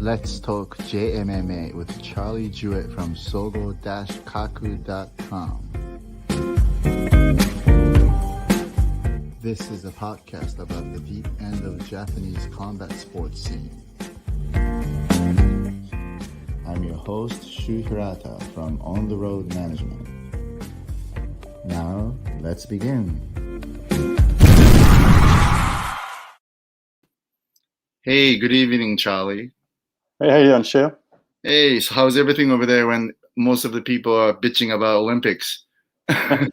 Let's talk JMMA with Charlie Jewett from sogo-kaku.com. This is a podcast about the deep end of Japanese combat sports scene. I'm your host, Shu Hirata from On the Road Management. Now, let's begin. Hey, good evening, Charlie. Hey, how you doing, Shu? Hey, so how's everything over there when most of the people are bitching about Olympics? Well,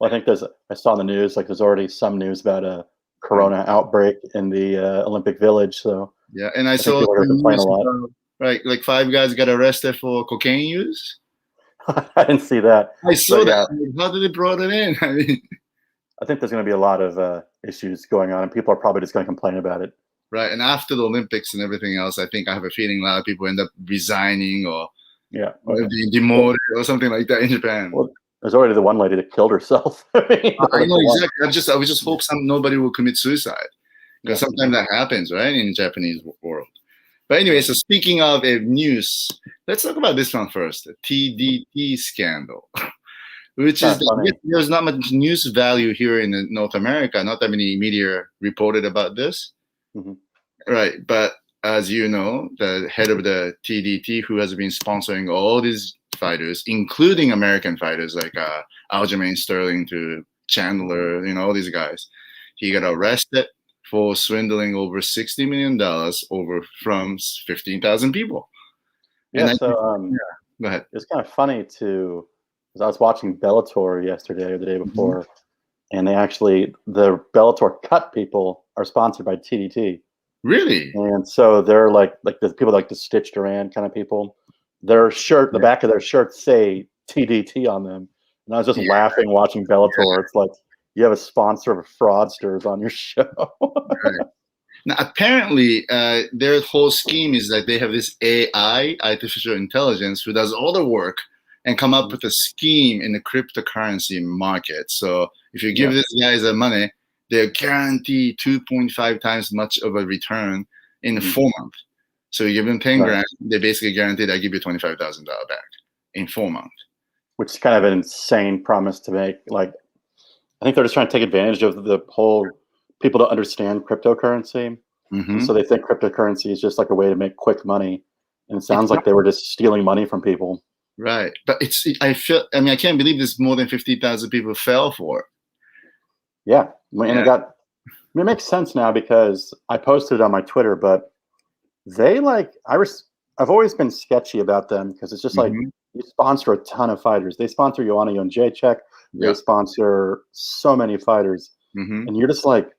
I think I saw in the news, like there's already some news about a corona outbreak in the Olympic Village. So yeah, and I think saw people are complaining a lot. Right, like 5 guys got arrested for cocaine use. I didn't see that. I saw But, that. How did they brought it in? I mean, I think there's going to be a lot of issues going on, and people are probably just going to complain about it. right, and after the Olympics and everything else, I think I have a feeling a lot of people end up resigning or being demoted or something like that in Japan. Well, there's already the one lady that killed herself. I know exactly. I would just hope nobody will commit suicide, because sometimes that happens, right, in the Japanese world. But anyway, so speaking of news, let's talk about this one first, the TDT Scandal, which is there's not much news value here in North America. Not that many media reported about this. Mm-hmm. Right, but as you know, the head of the TDT, who has been sponsoring all these fighters, including American fighters like Aljamain Sterling to Chandler, all these guys, he got arrested for swindling over $60 million from 15,000 people. Yeah, go ahead. It's kind of funny because I was watching Bellator yesterday or the day before, and the Bellator cut people are sponsored by TDT. Really? And so they're like the people like the Stitch Duran kind of people. Their shirt, the back of their shirts say TDT on them. And I was just laughing watching Bellator. It's like you have a sponsor of fraudsters on your show. Right. Now, apparently, their whole scheme is that they have this AI, artificial intelligence, who does all the work and come up with a scheme in the cryptocurrency market. So if you give these guys the money, they're guaranteed 2.5 times much of a return in 4 months. So you give them 10 grand, they basically guaranteed I give you $25,000 back in 4 months. Which is kind of an insane promise to make. Like, I think they're just trying to take advantage of the whole people to understand cryptocurrency. Mm-hmm. So they think cryptocurrency is just like a way to make quick money. And it sounds like they were just stealing money from people. Right. But I can't believe there's more than 50,000 people fell for it. Yeah. And it makes sense now because I posted it on my Twitter, but I've always been sketchy about them because it's just like you sponsor a ton of fighters. They sponsor Joanna Jędrzejczyk. They sponsor so many fighters. Mm-hmm. And you're just like,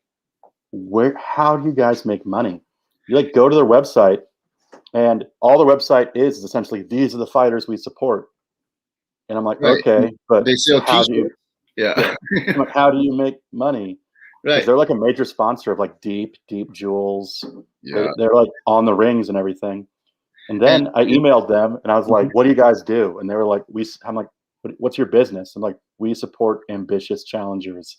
how do you guys make money? You go to their website and all the website is essentially, these are the fighters we support. And I'm like, okay, but they sell how do you make money? Right. They're like a major sponsor of like deep jewels. Yeah. They're like on the rings and everything. And then I emailed them and I was like, what do you guys do? And they were like, I'm like, what's your business? I'm like, we support ambitious challengers.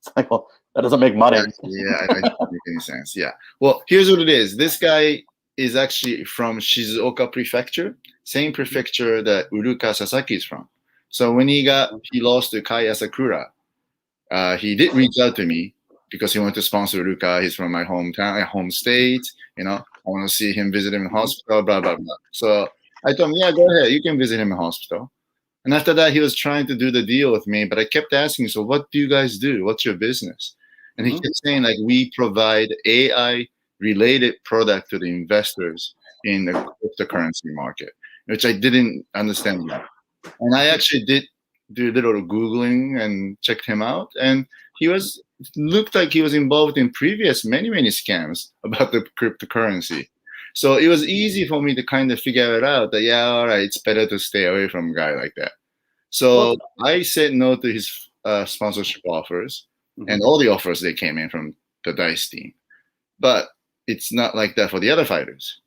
It's like, well, that doesn't make money. Yeah, it doesn't make any sense. Yeah. Well, here's what it is. This guy is actually from Shizuoka Prefecture, same prefecture that Uruka Sasaki is from. So when he lost to Kai Asakura, he did reach out to me because he wanted to sponsor Uruka. He's from my hometown, my home state. I want to see him, visit him in hospital, blah, blah, blah. So I told him, yeah, go ahead. You can visit him in hospital. And after that, he was trying to do the deal with me. But I kept asking, so what do you guys do? What's your business? And he kept saying, we provide AI-related product to the investors in the cryptocurrency market, which I didn't understand yet. And I actually did do a little Googling and checked him out. And looked like he was involved in previous many scams about the cryptocurrency. So it was easy for me to kind of figure it out that, all right, it's better to stay away from a guy like that. So I said no to his sponsorship offers and all the offers that came in from the DICE team. But it's not like that for the other fighters.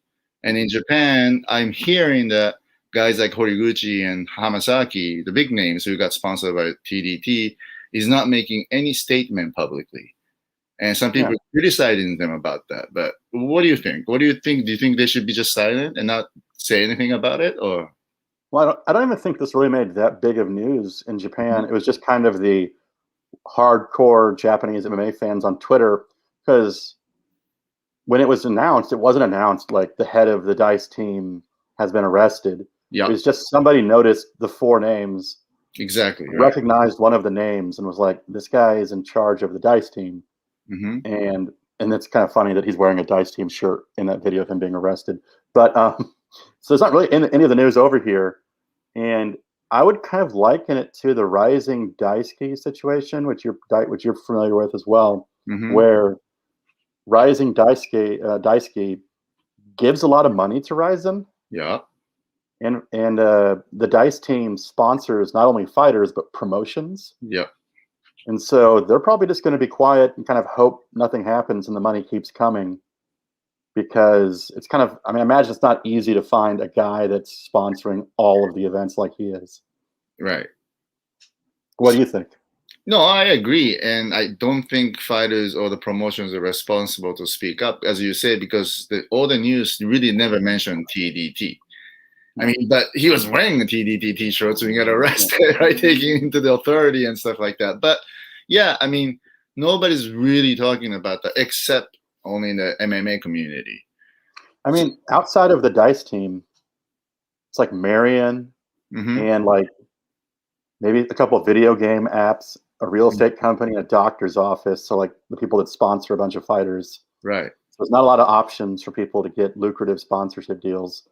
And in Japan, I'm hearing that guys like Horiguchi and Hamasaki, the big names who got sponsored by TDT, is not making any statement publicly. And some people are criticizing them about that. But what do you think? What do you think? Do you think they should be just silent and not say anything about it, or? Well, I don't even think this really made that big of news in Japan. It was just kind of the hardcore Japanese MMA fans on Twitter, because when it was announced, it wasn't announced like the head of the DICE team has been arrested. It was just somebody noticed the 4 names, recognized one of the names, and was like, "This guy is in charge of the DICE team." And it's kind of funny that he's wearing a DICE team shirt in that video of him being arrested. But so it's not really any of the news over here, and I would kind of liken it to the Rising Daisuke situation, which you're familiar with as well, where Rising Daisuke gives a lot of money to RIZIN. And the DICE team sponsors not only fighters but promotions. And so they're probably just going to be quiet and kind of hope nothing happens and the money keeps coming, because it's kind of, I mean, I imagine it's not easy to find a guy that's sponsoring all of the events like he is. Right. What do you think? No, I agree. And I don't think fighters or the promotions are responsible to speak up, as you say, because all the news really never mentioned TDT. I mean, but he was wearing a TDT t-shirt, so he got arrested, right? Taking into the authority and stuff like that. But yeah, I mean, nobody's really talking about that except only in the MMA community. I mean, outside of the DICE team, it's like Marion and like maybe a couple of video game apps, a real estate company, a doctor's office. So like the people that sponsor a bunch of fighters. Right. So there's not a lot of options for people to get lucrative sponsorship deals.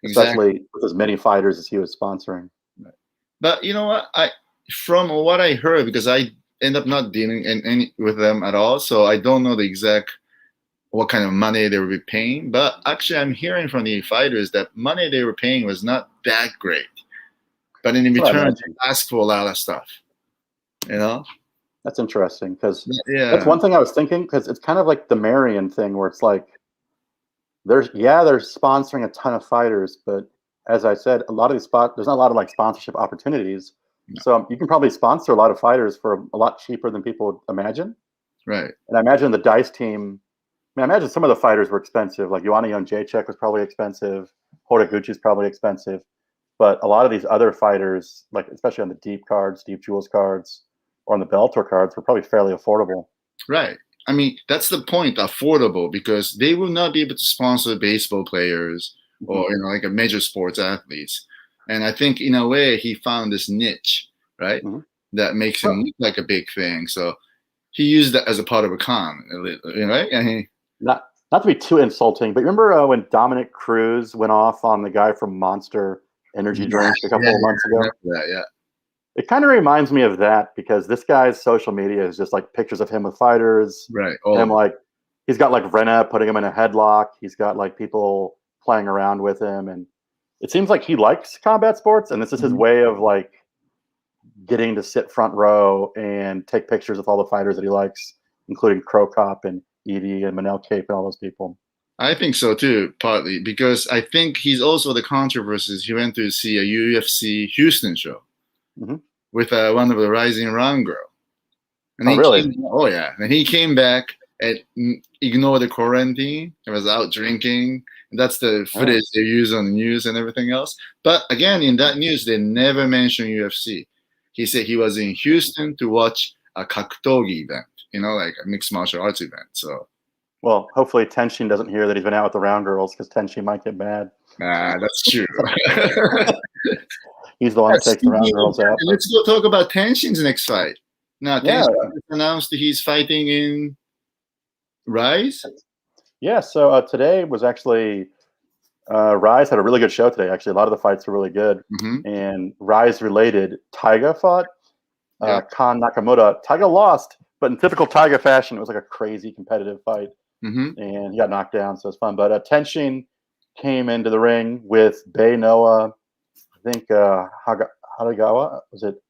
Especially with as many fighters as he was sponsoring. Right. But you know what? From what I heard, because I end up not dealing with them at all, so I don't know the exact what kind of money they were paying. But actually, I'm hearing from the fighters that money they were paying was not that great. But in return, they asked for a lot of stuff. You know? That's interesting, because that's one thing I was thinking, because it's kind of like the Marion thing, where it's like, they're sponsoring a ton of fighters, but as I said, a lot of these there's not a lot of like sponsorship opportunities. So you can probably sponsor a lot of fighters for a lot cheaper than people would imagine. Right. And I imagine the DICE team, I imagine some of the fighters were expensive. Like Joanna Jędrzejczyk was probably expensive. Horiguchi's probably expensive. But a lot of these other fighters, like especially on the deep cards, deep jewels cards, or on the Bellator cards, were probably fairly affordable. Right. I mean, that's the point, affordable, because they will not be able to sponsor baseball players or, like a major sports athletes. And I think in a way he found this niche, right? That makes him look like a big thing. So he used that as a part of a con, right? And not to be too insulting, but remember when Dominic Cruz went off on the guy from Monster Energy Drink a couple of months ago? Yeah. It kind of reminds me of that, because this guy's social media is just like pictures of him with fighters. Right. And like, he's got like Reina putting him in a headlock. He's got like people playing around with him. And it seems like he likes combat sports. And this is his way of like getting to sit front row and take pictures with all the fighters that he likes, including Crow Cop and Edie and Manel Cape and all those people. I think so too, partly because I think he's also the controversies. He went to see a UFC Houston show. With one of the Rising Round girl. And really? And he came back and ignored the quarantine and was out drinking. And that's the footage they use on the news and everything else. But again, in that news, they never mentioned UFC. He said he was in Houston to watch a kakutogi event, like a mixed martial arts event. So, well, hopefully Tenshin doesn't hear that he's been out with the Round girls, because Tenshin might get mad. That's true. He's the one that takes the Round girls out. Let's go talk about Tenshin's next fight. Now, Tenshin announced he's fighting in Rise. Yeah, so today was actually Rise had a really good show today. Actually, a lot of the fights were really good. And Rise related, Taiga fought Kan Nakamura. Taiga lost, but in typical Taiga fashion, it was like a crazy competitive fight. And he got knocked down, so it was fun. But Tenshin came into the ring with Bei Noah, I think Haragawa, was it,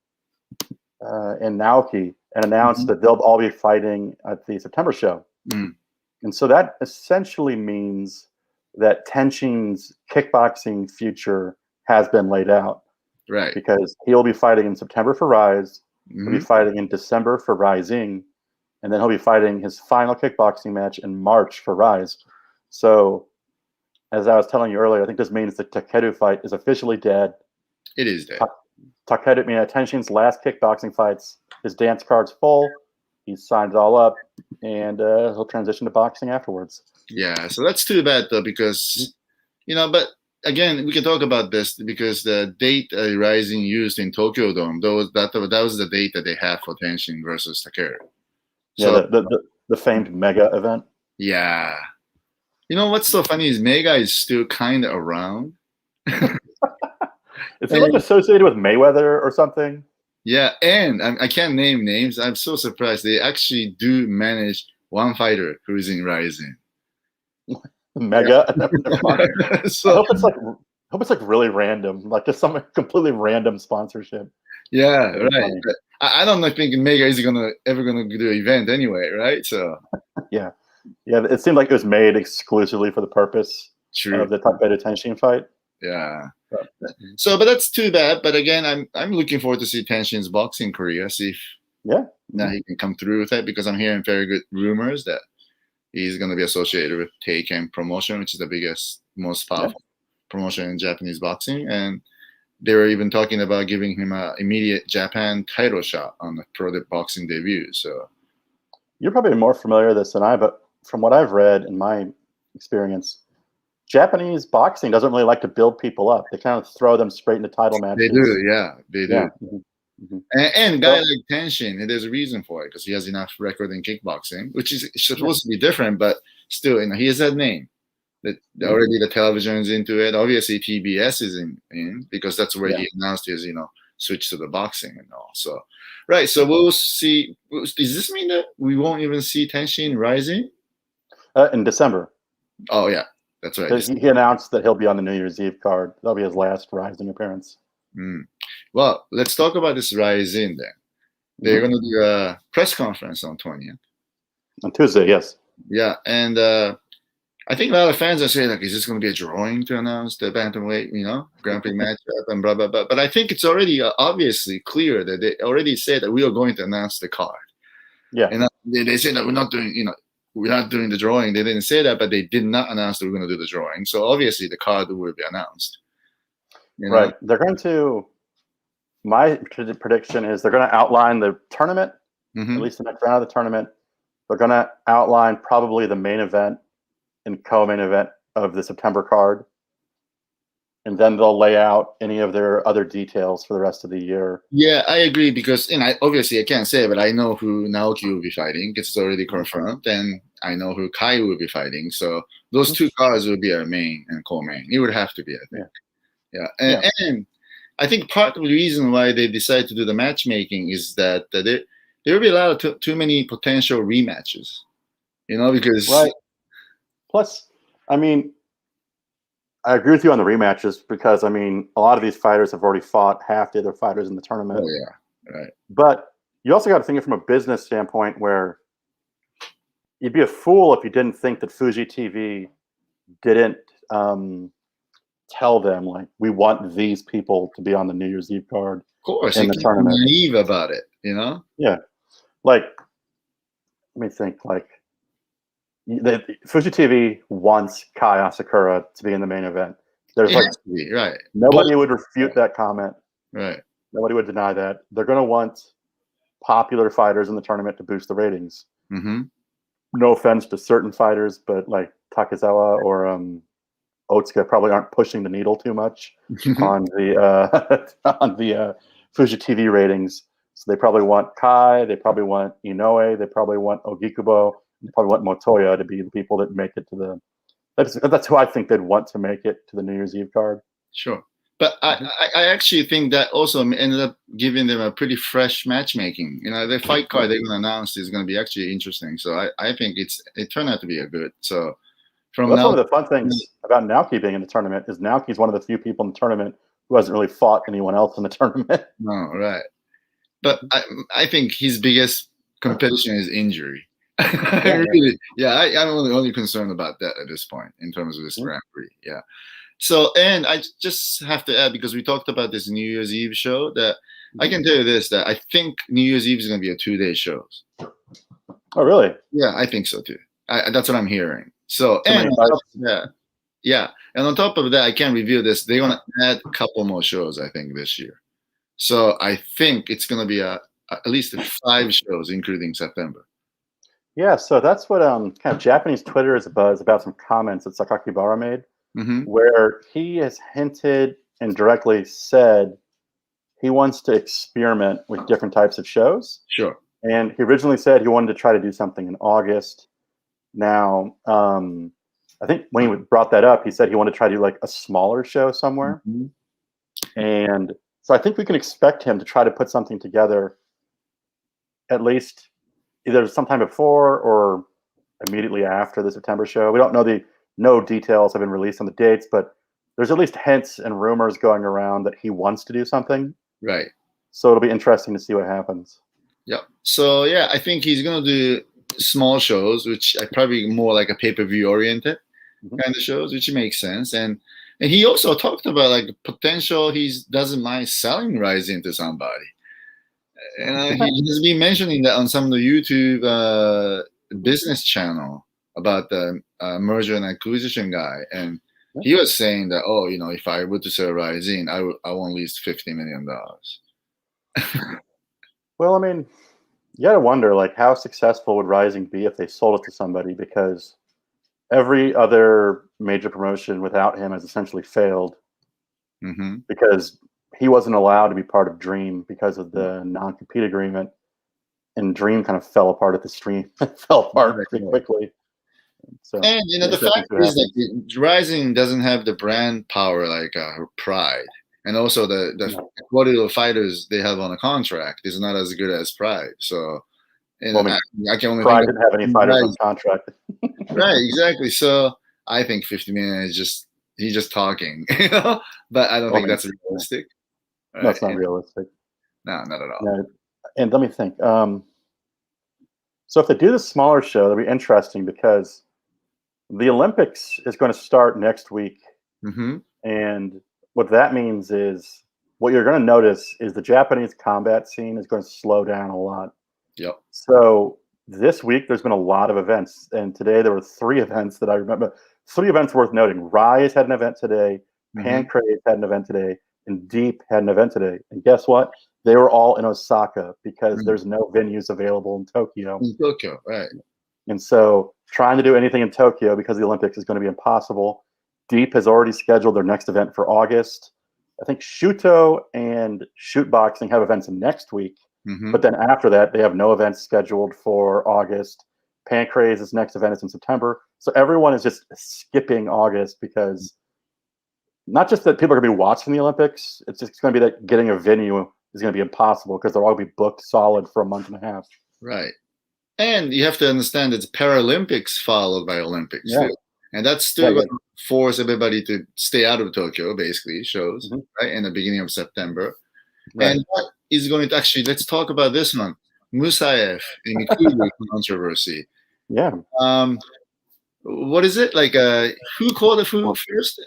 and Naoki, and announced that they'll all be fighting at the September show. And so that essentially means that Tenshin's kickboxing future has been laid out. Right. Because he'll be fighting in September for Rise, he'll be fighting in December for RIZIN, and then he'll be fighting his final kickboxing match in March for Rise. So, as I was telling you earlier, I think this means the Takeru fight is officially dead. It is dead. Takeru, Tenshin's last kickboxing fights, his dance card's full. He's signed it all up, and he'll transition to boxing afterwards. Yeah, so that's too bad though, because but again, we can talk about this because the date RIZIN used in Tokyo Dome, that was the date that they had for Tenshin versus Takeru. So, yeah, the famed Mega event. Yeah. You know what's so funny is Mega is still kind of around. Is it like associated with Mayweather or something? Yeah, and I can't name names. I'm so surprised. They actually do manage one fighter who is in RIZIN. Mega. Yeah. So I hope it's like really random, like just some completely random sponsorship. Yeah, right. I don't think Mega is ever gonna do an event anyway, right? So yeah, it seemed like it was made exclusively for the purpose of the Takeru Tenshin fight. Yeah. But that's too bad. But again, I'm looking forward to see Tenshin's boxing career. See if now he can come through with it, because I'm hearing very good rumors that he's going to be associated with Teiken Promotion, which is the biggest, most powerful promotion in Japanese boxing, and they were even talking about giving him an immediate Japan title shot on the pro boxing debut. So you're probably more familiar with this than I, but from what I've read in my experience, Japanese boxing doesn't really like to build people up. They kind of throw them straight into title matches. They do, yeah, they do. Yeah. And a guy like Tenshin, there's a reason for it, because he has enough record in kickboxing, which is supposed to be different, but still, he has that name. That already the television's into it. Obviously, TBS is in because that's where he announced his switch to the boxing and all. So right, so we'll see. Does this mean that we won't even see Tenshin RIZIN in December? Oh yeah. That's right. He announced that he'll be on the New Year's Eve card. That'll be his last RIZIN appearance. Well, let's talk about this RIZIN then. They're going to do a press conference on 20th. On Tuesday, yes. Yeah, and I think a lot of fans are saying, like, is this going to be a drawing to announce the bantamweight, Grand Prix matchup and blah, blah, blah. But I think it's already obviously clear that they already said that we are going to announce the card. Yeah. And they said that we're not doing the drawing. They didn't say that, but they did not announce that we're going to do the drawing. So obviously the card will be announced. Right. They're going to, my prediction is they're going to outline the tournament, at least the next round of the tournament. They're going to outline probably the main event and co-main event of the September card. And then they'll lay out any of their other details for the rest of the year. Yeah, I agree, because obviously I can't say, but I know who Naoki will be fighting. It's already confirmed, and I know who Kai will be fighting. So those two cards will be our main and co-main. It would have to be, I think. Yeah. And I think part of the reason why they decided to do the matchmaking is that there will be a lot of too many potential rematches. Because right. Plus, I agree with you on the rematches, because a lot of these fighters have already fought half the other fighters in the tournament. Oh yeah, right. But you also got to think it from a business standpoint, where you'd be a fool if you didn't think that Fuji TV didn't tell them, like, we want these people to be on the New Year's Eve card. Of course, in the tournament. Naive about it, Yeah, like, let me think, like. Fuji TV wants Kai Asakura to be in the main event. There's right. Nobody would refute that comment. Right. Nobody would deny that. They're going to want popular fighters in the tournament to boost the ratings. No offense to certain fighters, but like Takezawa or Otsuka probably aren't pushing the needle too much on the Fuji TV ratings. So they probably want Kai. They probably want Inoue. They probably want Ogikubo. They probably want Motoya to be the people that make it to the. That's who I think they'd want to make it to the New Year's Eve card. Sure, but I actually think that also ended up giving them a pretty fresh matchmaking. The fight card they're going to announce is going to be actually interesting. So I think it turned out to be a good. So that's one of the fun things about Naoki being in the tournament is Naoki's one of the few people in the tournament who hasn't really fought anyone else in the tournament. No, right. But I think his biggest competition is injury. I'm only concerned about that at this point in terms of this Grand Prix. Yeah. So, and I just have to add, because we talked about this New Year's Eve show, that I can tell you this, that I think New Year's Eve is going to be a 2-day show. Oh, really? Yeah, I think so too. That's what I'm hearing. So, and yeah, and on top of that, I can't reveal this. They're gonna add a couple more shows, I think, this year. So I think it's gonna be at least 5 shows, including September. Yeah, so that's what kind of Japanese Twitter is about some comments that Sakakibara made, where he has hinted and directly said he wants to experiment with different types of shows. Sure. And he originally said he wanted to try to do something in August. Now, I think when he brought that up, he said he wanted to try to do like a smaller show somewhere. And so I think we can expect him to try to put something together at least either sometime before or immediately after the September show. We don't know no details have been released on the dates, but there's at least hints and rumors going around that he wants to do something. Right. So it'll be interesting to see what happens. Yep. So yeah, I think he's gonna do small shows, which are probably more like a pay-per-view oriented kind of shows, which makes sense. And he also talked about like potential he doesn't mind selling RIZIN to somebody. And he has been mentioning that on some of the YouTube business channel about the merger and acquisition guy. And he was saying that, oh, if I were to sell RIZIN, I want at least $50 million. Well, I mean, you got to wonder, like, how successful would RIZIN be if they sold it to somebody? Because every other major promotion without him has essentially failed because he wasn't allowed to be part of Dream because of the non-compete agreement, and Dream kind of fell apart at the stream. Fell apart pretty quickly. So, and the fact is that RIZIN doesn't have the brand power like Pride. And also the quality of fighters they have on a contract is not as good as Pride. So, I can only Pride didn't have any fighters on contract. Right, exactly. So I think 50 million is he's just talking, But I don't think that's realistic. Right? No, it's not realistic. No, not at all. No. And let me think. So if they do the smaller show, that'll be interesting because the Olympics is going to start next week, and what that means is what you're going to notice is the Japanese combat scene is going to slow down a lot. Yep. So this week there's been a lot of events, and today there were 3 events that I remember. 3 events worth noting. Rise had an event today, Pancrase had an event today, and Deep had an event today. And guess what? They were all in Osaka because there's no venues available in Tokyo. In Tokyo, right. And so trying to do anything in Tokyo because of the Olympics is going to be impossible. Deep has already scheduled their next event for August. I think Shooto and Shoot Boxing have events next week. But then after that, they have no events scheduled for August. Pancrase's next event is in September. So everyone is just skipping August because not just that people are going to be watching the Olympics, it's just going to be that getting a venue is going to be impossible because they're all going to be booked solid for a month and a half. Right. And you have to understand it's Paralympics followed by Olympics too. And that's still going to force everybody to stay out of Tokyo, basically, shows, right, in the beginning of September. Right. And that is going to actually, let's talk about this one. Musayev in Mikuru controversy. Yeah. What is it? Like, who called the who first?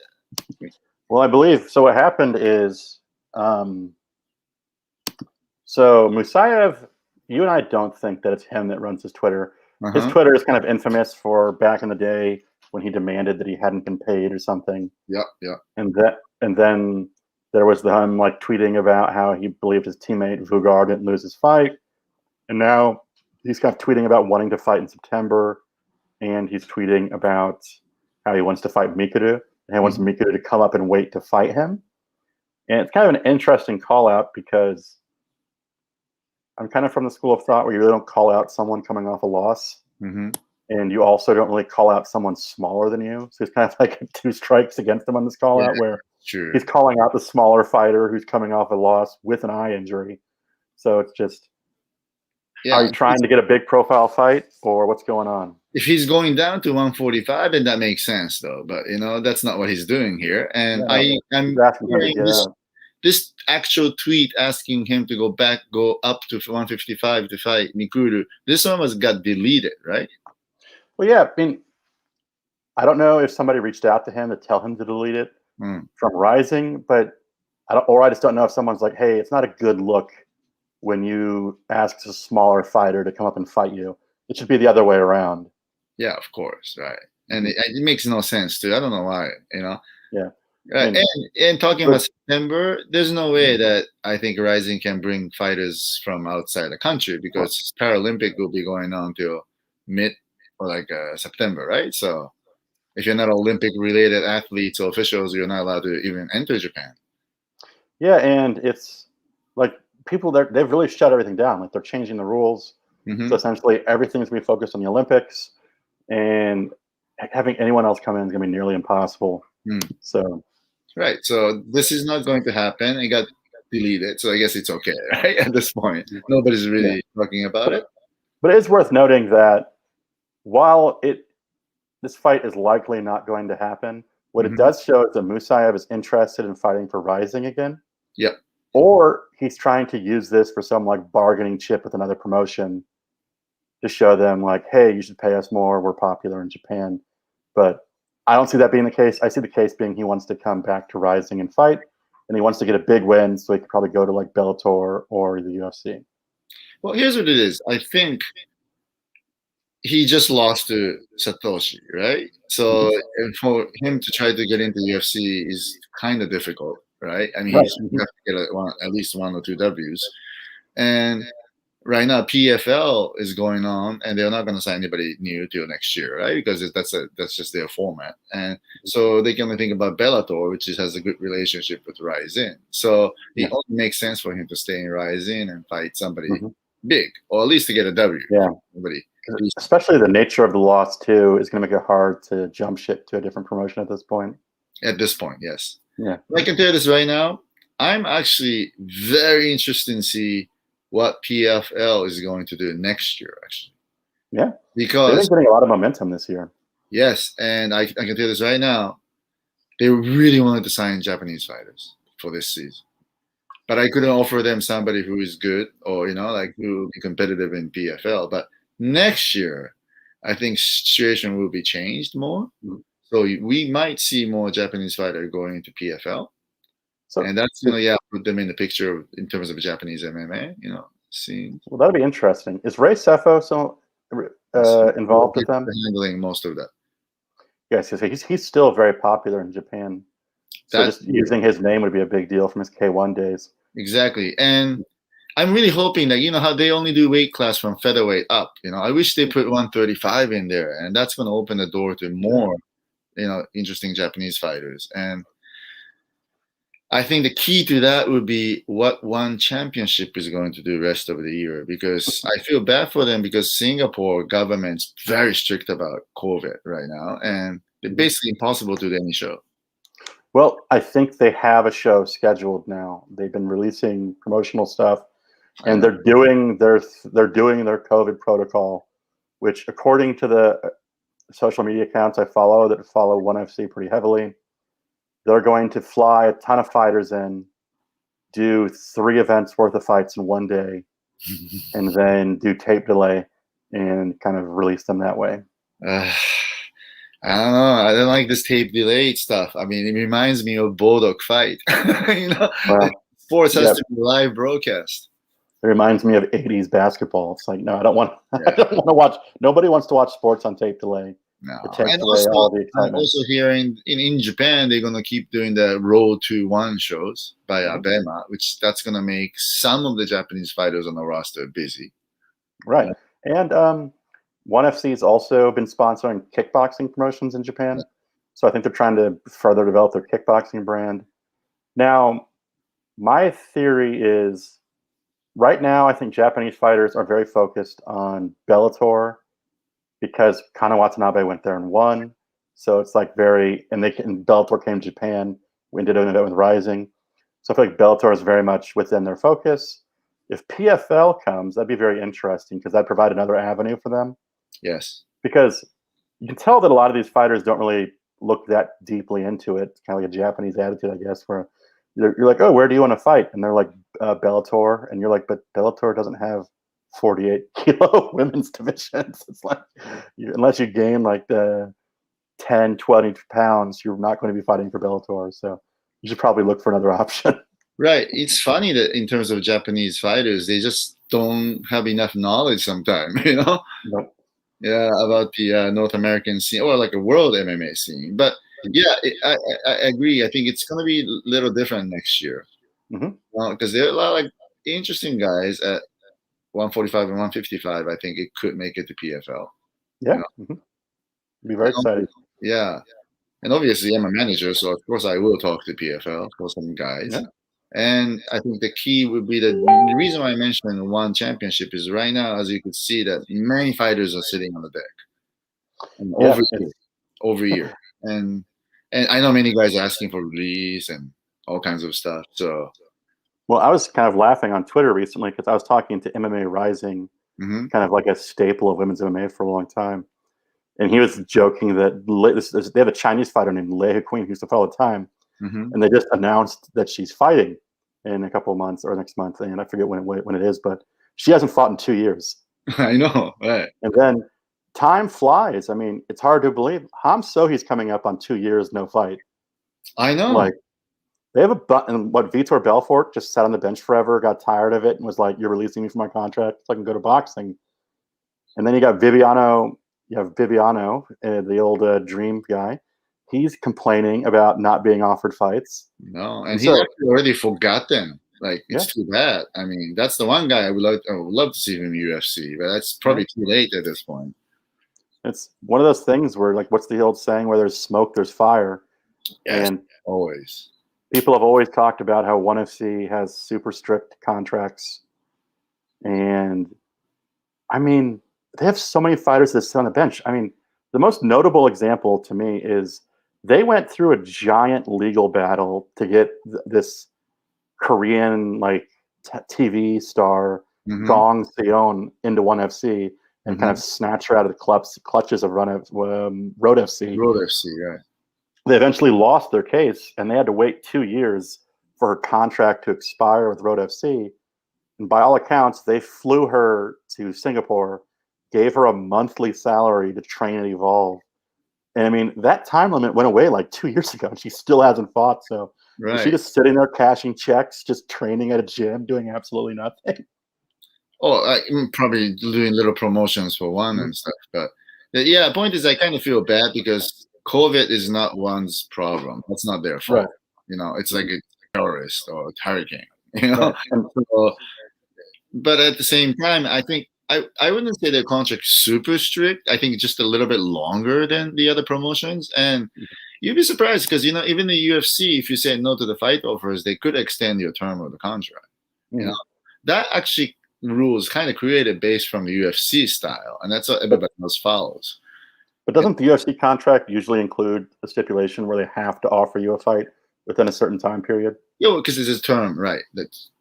Well, I believe, so what happened is, so Musayev, you and I don't think that it's him that runs his Twitter. His Twitter is kind of infamous for back in the day when he demanded that he hadn't been paid or something. Yeah, yeah. And then there was him like tweeting about how he believed his teammate Vugar didn't lose his fight. And now he's kind of tweeting about wanting to fight in September. And he's tweeting about how he wants to fight Mikuru. And he wants Mikuru to come up and wait to fight him. And it's kind of an interesting call out because I'm kind of from the school of thought where you really don't call out someone coming off a loss. And you also don't really call out someone smaller than you. So it's kind of like 2 strikes against him on this call out where he's calling out the smaller fighter who's coming off a loss with an eye injury. So it's just, are you trying to get a big profile fight or what's going on? If he's going down to 145, then that makes sense though. But that's not what he's doing here. And I'm hearing this actual tweet asking him to go up to 155 to fight Mikuru. This one got deleted, right? Well, yeah. I mean, I don't know if somebody reached out to him to tell him to delete it from RIZIN, but I just don't know if someone's like, hey, it's not a good look when you ask a smaller fighter to come up and fight you. It should be the other way around. Yeah, of course, right. And it makes no sense too. I don't know why, Yeah. Right. And talking about September, there's no way that I think RIZIN can bring fighters from outside the country because Paralympic will be going on till mid or like September, right? So if you're not Olympic related athletes or officials, you're not allowed to even enter Japan. Yeah, and it's like people they've really shut everything down. Like they're changing the rules. So essentially everything's gonna be focused on the Olympics, and having anyone else come in is gonna be nearly impossible. So right. So this is not going to happen. It got deleted. So I guess it's okay, right? At this point. Nobody's really talking about it. But it is worth noting that while this fight is likely not going to happen, what it does show is that Musayev is interested in fighting for RIZIN again. Yep. Or he's trying to use this for some like bargaining chip with another promotion to show them like, hey, you should pay us more. We're popular in Japan. But I don't see that being the case. I see the case being he wants to come back to RIZIN and fight, and he wants to get a big win so he could probably go to like Bellator or the UFC. Well, here's what it is. I think he just lost to Satoshi, right? So and for him to try to get into UFC is kind of difficult, right? I mean, he's got to get at least 1 or 2 Ws. And right now, PFL is going on, and they're not going to sign anybody new till next year, right? Because that's just their format, and so they can only think about Bellator, which has a good relationship with RIZIN. So it only makes sense for him to stay in RIZIN and fight somebody big, or at least to get a W. Yeah, somebody. Especially the nature of the loss too is going to make it hard to jump ship to a different promotion at this point. At this point, yes. Yeah, I can tell you this right now. I'm actually very interested in see what PFL is going to do next year, actually. Yeah. Because they're getting a lot of momentum this year. Yes, and I can tell you this right now. They really wanted to sign Japanese fighters for this season. But I couldn't offer them somebody who is good or, like who will be competitive in PFL. But next year, I think situation will be changed more. So we might see more Japanese fighters going into PFL. So, and that's put them in the picture in terms of Japanese MMA. Seeing. Well, that'd be interesting. Is Ray Sefo still involved with them? Handling most of that. Yes, he's still very popular in Japan. So just using his name would be a big deal from his K1 days. Exactly, and I'm really hoping that how they only do weight class from featherweight up. I wish they put 135 in there, and that's going to open the door to more, interesting Japanese fighters. And I think the key to that would be what one championship is going to do the rest of the year, because I feel bad for them because Singapore government's very strict about COVID right now, and it's basically impossible to do any show. Well, I think they have a show scheduled now. They've been releasing promotional stuff, and they're doing their COVID protocol, which according to the social media accounts I follow that follow ONE FC pretty heavily, they're going to fly a ton of fighters in, do 3 events worth of fights in one day, and then do tape delay and kind of release them that way. I don't know. I don't like this tape delay stuff. I mean, it reminds me of Bulldog fight. Sports has to be live broadcast. It reminds me of 80s basketball. It's like, no, I don't want to watch. Nobody wants to watch sports on tape delay. No. And I'm also hearing in Japan, they're going to keep doing the Road to One shows by Abema, which that's going to make some of the Japanese fighters on the roster busy. Right. And ONE FC has also been sponsoring kickboxing promotions in Japan. So I think they're trying to further develop their kickboxing brand. Now, my theory is right now, I think Japanese fighters are very focused on Bellator because Kana Watanabe went there and won. So it's like and Bellator came to Japan. We did an event with RIZIN. So I feel like Bellator is very much within their focus. If PFL comes, that'd be very interesting because that'd provide another avenue for them. Yes. Because you can tell that a lot of these fighters don't really look that deeply into it. It's kind of like a Japanese attitude, I guess, where you're like, oh, where do you want to fight? And they're like, Bellator. And you're like, but Bellator doesn't have 48-kilo women's divisions. It's like, unless you gain like the 10, 20 pounds, you're not going to be fighting for Bellator. So you should probably look for another option. Right. It's funny that in terms of Japanese fighters, they just don't have enough knowledge sometimes, Nope. Yeah, about the North American scene or like a world MMA scene. But yeah, I agree. I think it's going to be a little different next year because there are a lot of like interesting guys at 145 and 155. I think it could make it to PFL. Yeah, be very exciting. Yeah, and obviously I'm a manager, so of course I will talk to PFL for some guys. Yeah. And I think the key would be the reason why I mentioned one championship is right now, as you could see, that many fighters are sitting on the deck and over year. And I know many guys are asking for release and all kinds of stuff. So, well, I was kind of laughing on Twitter recently because I was talking to MMA RIZIN, kind of like a staple of women's MMA for a long time. And he was joking that they have a Chinese fighter named Lei Queen who used to fight all the time. And they just announced that she's fighting in a couple of months or next month. And I forget when it is, but she hasn't fought in 2 years. I know, right. And then time flies. I mean, it's hard to believe. Ham Sohi's coming up on 2 years, no fight. I know. Like, they have a button. What, Vitor Belfort just sat on the bench forever, got tired of it, and was like, "You're releasing me from my contract so I can go to boxing." And then you got Viviano. You have Viviano, the old Dream guy. He's complaining about not being offered fights. No, and he's actually already forgotten. Like, it's too bad. I mean, that's the one guy I would love to see him in UFC, but that's probably too late at this point. It's one of those things where, like, what's the old saying? Where there's smoke, there's fire. Yes, and always. People have always talked about how ONE FC has super strict contracts. And, I mean, they have so many fighters that sit on the bench. I mean, the most notable example to me is they went through a giant legal battle to get this Korean, like, TV star, Gong Seon, into ONE FC and kind of snatch her out of the clutches of Road FC. Road FC, right. They eventually lost their case, and they had to wait 2 years for her contract to expire with Road FC. And by all accounts, they flew her to Singapore, gave her a monthly salary to train at Evolve. And I mean, that time limit went away like 2 years ago, and she still hasn't fought. So is she just sitting there cashing checks, just training at a gym, doing absolutely nothing? Oh, probably doing little promotions for ONE and stuff. But yeah, the point is, I kind of feel bad because COVID is not ONE's problem. That's not their fault. You know, it's like a terrorist or a hurricane. You know, so, but at the same time, I think I wouldn't say their contract's super strict. I think just a little bit longer than the other promotions. And you'd be surprised because, you know, even the UFC, if you say no to the fight offers, they could extend your term of the contract. You know, that actually rules kind of created based from the UFC style, and that's what everybody else follows. But doesn't the UFC contract usually include a stipulation where they have to offer you a fight within a certain time period? Yeah, because there's a term, right?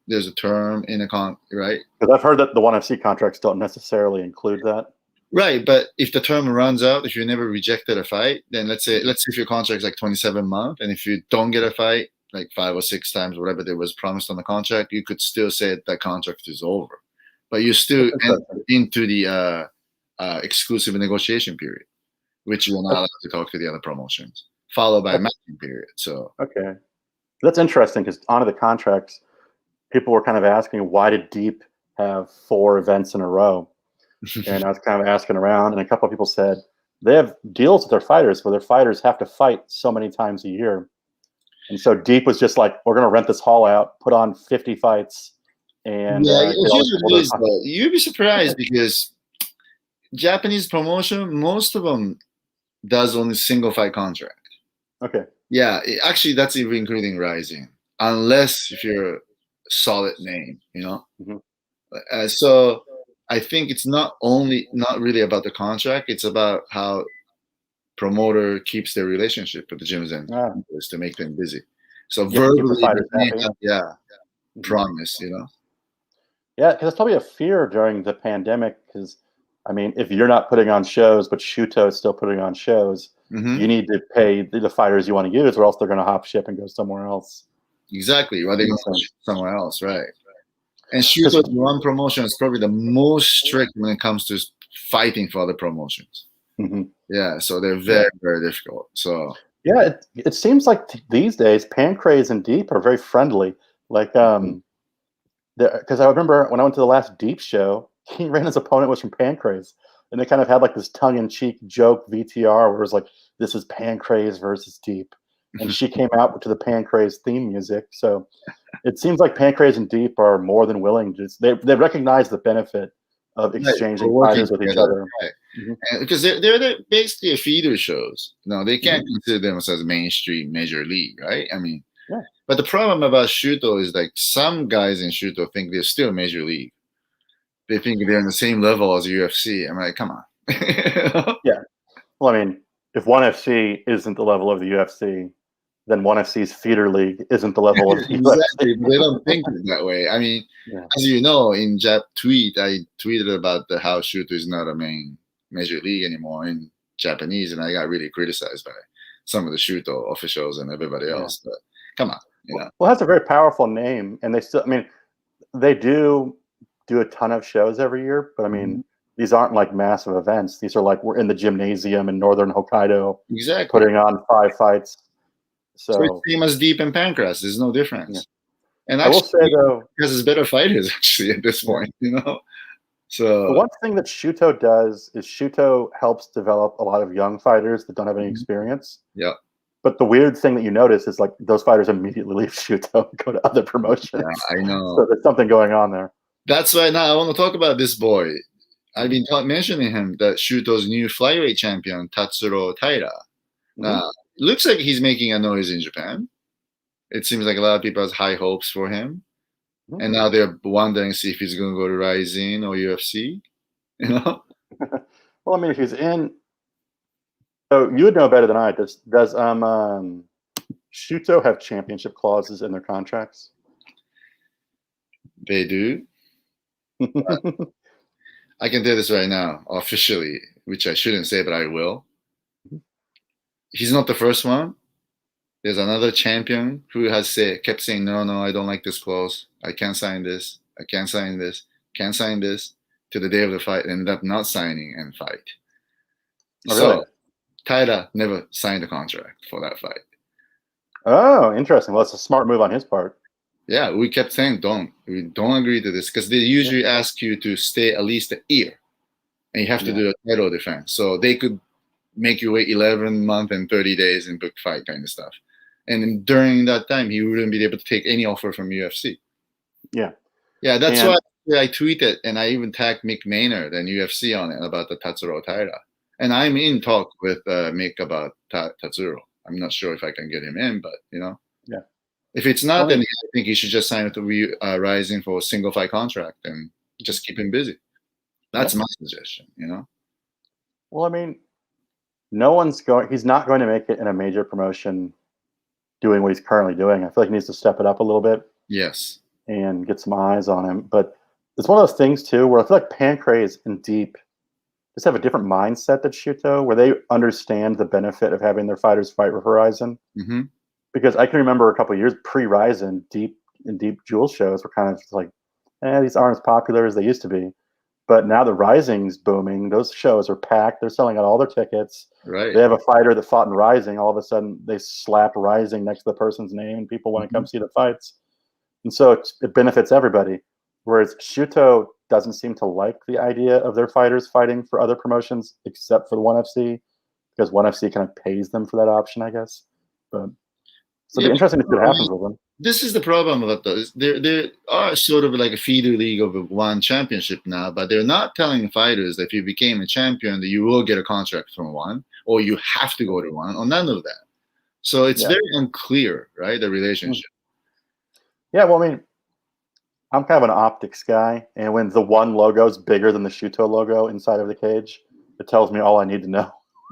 There's a term in a right? Because I've heard that the ONE FC contracts don't necessarily include that. Right, but if the term runs out, if you never rejected a fight, then let's say if your contract's like 27 months, and if you don't get a fight like 5 or 6 times, whatever there was promised on the contract, you could still say that contract is over, but you still enter into the exclusive negotiation period, which you are not allowed to talk to the other promotions, followed by a matching period. So that's interesting because on the contracts, people were kind of asking, why did Deep have 4 events in a row? And I was kind of asking around, and a couple of people said they have deals with their fighters where their fighters have to fight so many times a year. And so Deep was just like, we're going to rent this hall out, put on 50 fights. And you'd be surprised because Japanese promotion, most of them does only single fight contract. Yeah, actually, that's even including RIZIN, unless if you're a solid name, you know. So I think it's not really about the contract. It's about how promoter keeps their relationship with the gyms and to make them busy. So verbally, promise, you know. Yeah, because it's probably a fear during the pandemic. Because I mean, if you're not putting on shows, but Shooto is still putting on shows, you need to pay the fighters you want to use, or else they're going to hop ship and go somewhere else. Exactly, or they're going to somewhere else, right? And Shooto's one promotion is probably the most strict when it comes to fighting for other promotions. Yeah, so they're very, very difficult. So yeah, it seems like these days Pancrase and Deep are very friendly. Like, because I remember when I went to the last Deep show, Reina's opponent was from Pancrase, and they kind of had like this tongue-in-cheek joke VTR where it was like, this is Pancrase versus Deep. And she came out to the Pancrase theme music. So it seems like Pancrase and Deep are more than willing to, they recognize the benefit of exchanging fighters with each other. Right. Because they're basically feeder shows. No, they can't consider themselves mainstream major league, right? I mean, but the problem about Shooto is like some guys in Shooto think they're still major league. They think they're on the same level as UFC. I'm like, come on. Yeah. Well, I mean, if ONE FC isn't the level of the UFC, then ONE FC's feeder league isn't the level of the Exactly. UFC. They don't think it that way. I mean, as you know, in I tweeted about how Shooto is not a main major league anymore in Japanese, and I got really criticized by some of the Shooto officials and everybody else. But come on. Well, it has a very powerful name, and they still, I mean, they do a ton of shows every year, but I mean, these aren't like massive events. These are like, we're in the gymnasium in northern Hokkaido, putting on 5 fights. So it's same as Deep and Pancras. There's no difference. And I will say though, because it's better fighters actually at this point, So the one thing that Shooto does is Shooto helps develop a lot of young fighters that don't have any experience. Yeah. But the weird thing that you notice is like those fighters immediately leave Shooto and go to other promotions. Yeah, I know. So there's something going on there. That's why now I want to talk about this boy. I've been mentioning him, that Shooto's new flyweight champion, Tatsuro Taira. Looks like he's making a noise in Japan. It seems like a lot of people have high hopes for him. And now they're wondering if he's going to go to RIZIN or UFC. Well, I mean, if he's in, so you would know better than I. Does Shooto have championship clauses in their contracts? They do. I can tell this right now, officially, which I shouldn't say, but I will. He's not the first one. There's another champion who has kept saying, no, I don't like this clause. I can't sign this. I can't sign this. Can't sign this. To the day of the fight, ended up not signing and fight. Oh, really? So Taira never signed a contract for that fight. Oh, interesting. Well, it's a smart move on his part. Yeah, we kept saying we don't agree to this, because they usually ask you to stay at least a year, and you have to do a title defense. So they could make you wait 11 months and 30 days and book fight kind of stuff. And during that time, he wouldn't be able to take any offer from UFC. Yeah, that's why I tweeted, and I even tagged Mick Maynard and UFC on it about the Tatsuro Taira. And I'm in talk with Mick about Tatsuro. I'm not sure if I can get him in, but if it's not, then I think he should just sign up to RIZIN for a single fight contract and just keep him busy. That's my suggestion. Well, I mean, he's not going to make it in a major promotion doing what he's currently doing. I feel like he needs to step it up a little bit. Yes. And get some eyes on him. But it's one of those things too where I feel like Pancrase and Deep just have a different mindset than Shooto, where they understand the benefit of having their fighters fight with Horizon. Because I can remember a couple of years pre-RIZIN, Deep Jewel shows were kind of like, these aren't as popular as they used to be. But now the RIZIN's booming. Those shows are packed. They're selling out all their tickets. Right. They have a fighter that fought in RIZIN. All of a sudden, they slap RIZIN next to the person's name, and people want to come see the fights. And so it benefits everybody. Whereas Shooto doesn't seem to like the idea of their fighters fighting for other promotions, except for the ONE FC, because ONE FC kind of pays them for that option, I guess. But so it'll be interesting to see what happens with them. This is the problem about those. There are sort of like a feeder league of one championship now, but they're not telling fighters that if you became a champion, that you will get a contract from one, or you have to go to one, or none of that. So it's very unclear, right, the relationship. Yeah, well, I mean, I'm kind of an optics guy, and when the ONE logo is bigger than the Shooto logo inside of the cage, it tells me all I need to know.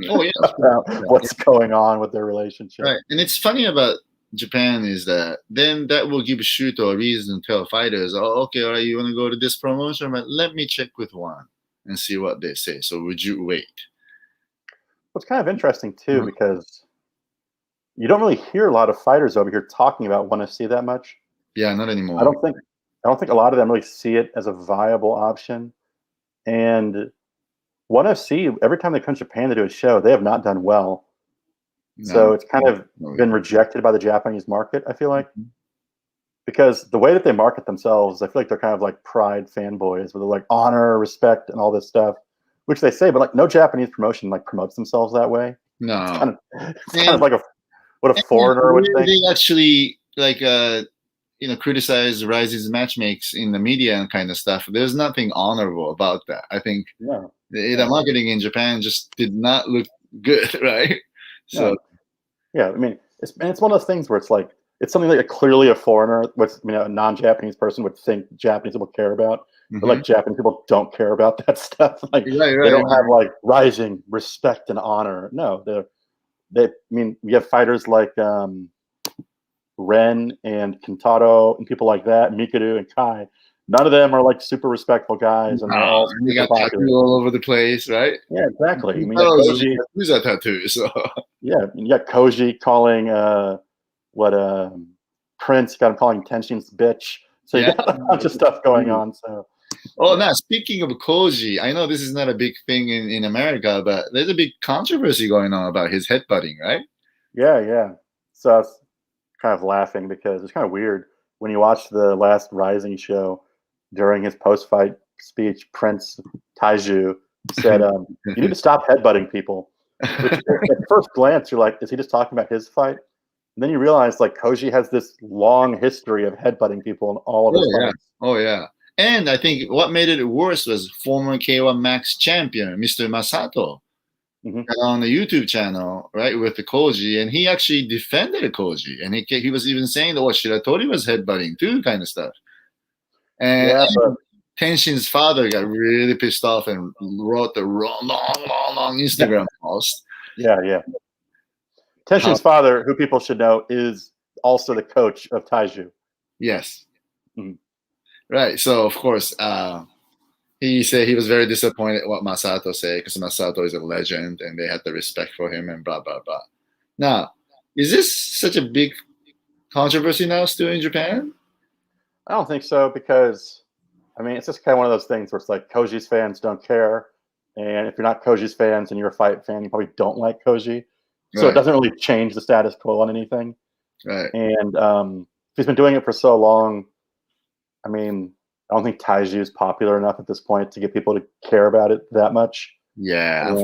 Oh, yeah. About what's going on with their relationship. Right. And it's funny about Japan is that then that will give Shooto a reason to tell fighters, okay, all right, you want to go to this promotion, but let me check with ONE and see what they say. So would you wait? Well, it's kind of interesting, too, because you don't really hear a lot of fighters over here talking about ONE FC that much. Yeah, not anymore. I don't think a lot of them really see it as a viable option. And ONE FC, every time they come to Japan to do a show, they have not done well. No. So it's kind of been rejected by the Japanese market, I feel like. Because the way that they market themselves, I feel like they're kind of like pride fanboys, where they're like honor, respect, and all this stuff. which they say, but like no Japanese promotion like promotes themselves that way. No, it's kind of like what a foreigner would think. They actually like criticize RIZIN's matchmakes in the media and kind of stuff. There's nothing honorable about that. I think the marketing in Japan just did not look good, right? So I mean, it's one of those things where it's like it's something like clearly a foreigner, a non-Japanese person would think Japanese people care about, but like Japanese people don't care about that stuff. Like they don't have like rising respect and honor. No, I mean, we have fighters like Ren and Kintaro and people like that, Mikuru and Kai. None of them are like super respectful guys, and they're all you got tattoo all over the place, right? Yeah, exactly. I mean, Kouzi, who's a tattoo? So you got Kouzi calling Prince, got him calling Tenshin's bitch. So you got a bunch of stuff going on. So now speaking of Kouzi, I know this is not a big thing in America, but there's a big controversy going on about his headbutting, right? Yeah. So I was kind of laughing because it's kind of weird when you watch the last RIZIN show. During his post-fight speech, Prince Taiju said, "You need to stop headbutting people." Which, at first glance, you're like, "Is he just talking about his fight?" And then you realize, like, Kouzi has this long history of headbutting people in all of his fights. Oh yeah. And I think what made it worse was former K1 Max champion, Mr. Masato, on the YouTube channel, right, with the Kouzi, and he actually defended Kouzi, and he was even saying that Shiratori was headbutting too, kind of stuff. And Tenshin's father got really pissed off and wrote the long Instagram post. Yeah. Tenshin's father, who people should know, is also the coach of Taiju. Yes. Right. So, of course, he said he was very disappointed what Masato said because Masato is a legend and they had the respect for him and blah, blah, blah. Now, is this such a big controversy now still in Japan? I don't think so because, I mean, it's just kind of one of those things where it's like Kouzi's fans don't care. And if you're not Kouzi's fans and you're a fight fan, you probably don't like Kouzi. So it doesn't really change the status quo on anything. Right. And he's been doing it for so long. I mean, I don't think Taiju is popular enough at this point to get people to care about it that much. Yeah,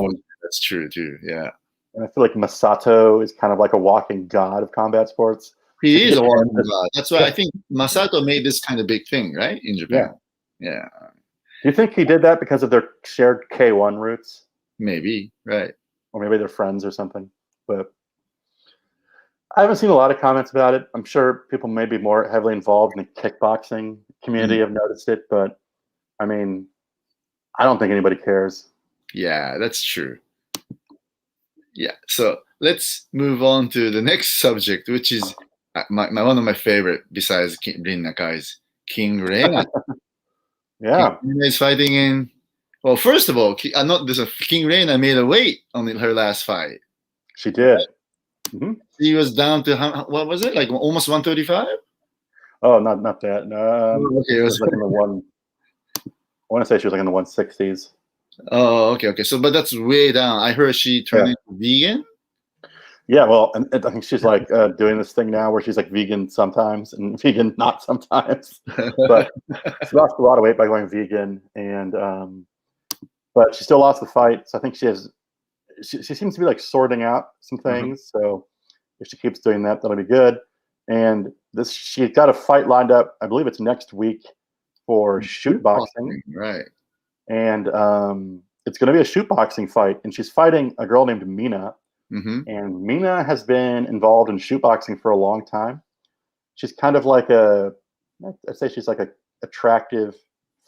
that's true too. Yeah. And I feel like Masato is kind of like a walking god of combat sports. He is a walking god. That's why I think Masato made this kind of big thing, right, in Japan. Yeah. Do you think he did that because of their shared K1 roots? Maybe, right. Or maybe they're friends or something. But I haven't seen a lot of comments about it. I'm sure people may be more heavily involved in the kickboxing community have noticed it, but I mean, I don't think anybody cares. Yeah, that's true. Yeah, so let's move on to the next subject, which is one of my favorite besides Rin Nakai's King Reina. Yeah. King Reina is fighting in, well, first of all, King Reina made a weight on her last fight. She did. She was down to, what was it, like almost 135? Oh, not that. Okay, it was like in the one. I want to say she was like in the 160s. Oh, okay. So, but that's way down. I heard she turned into vegan. Yeah, well, and I think she's like doing this thing now where she's like vegan sometimes and vegan not sometimes. But she lost a lot of weight by going vegan, and but she still lost the fight. So I think she seems to be like sorting out some things. So if she keeps doing that, that'll be good. And she's got a fight lined up. I believe it's next week for shoot boxing. Right. And it's going to be a shoot boxing fight. And she's fighting a girl named Mina. And Mina has been involved in shoot boxing for a long time. She's kind of like I'd say she's like a attractive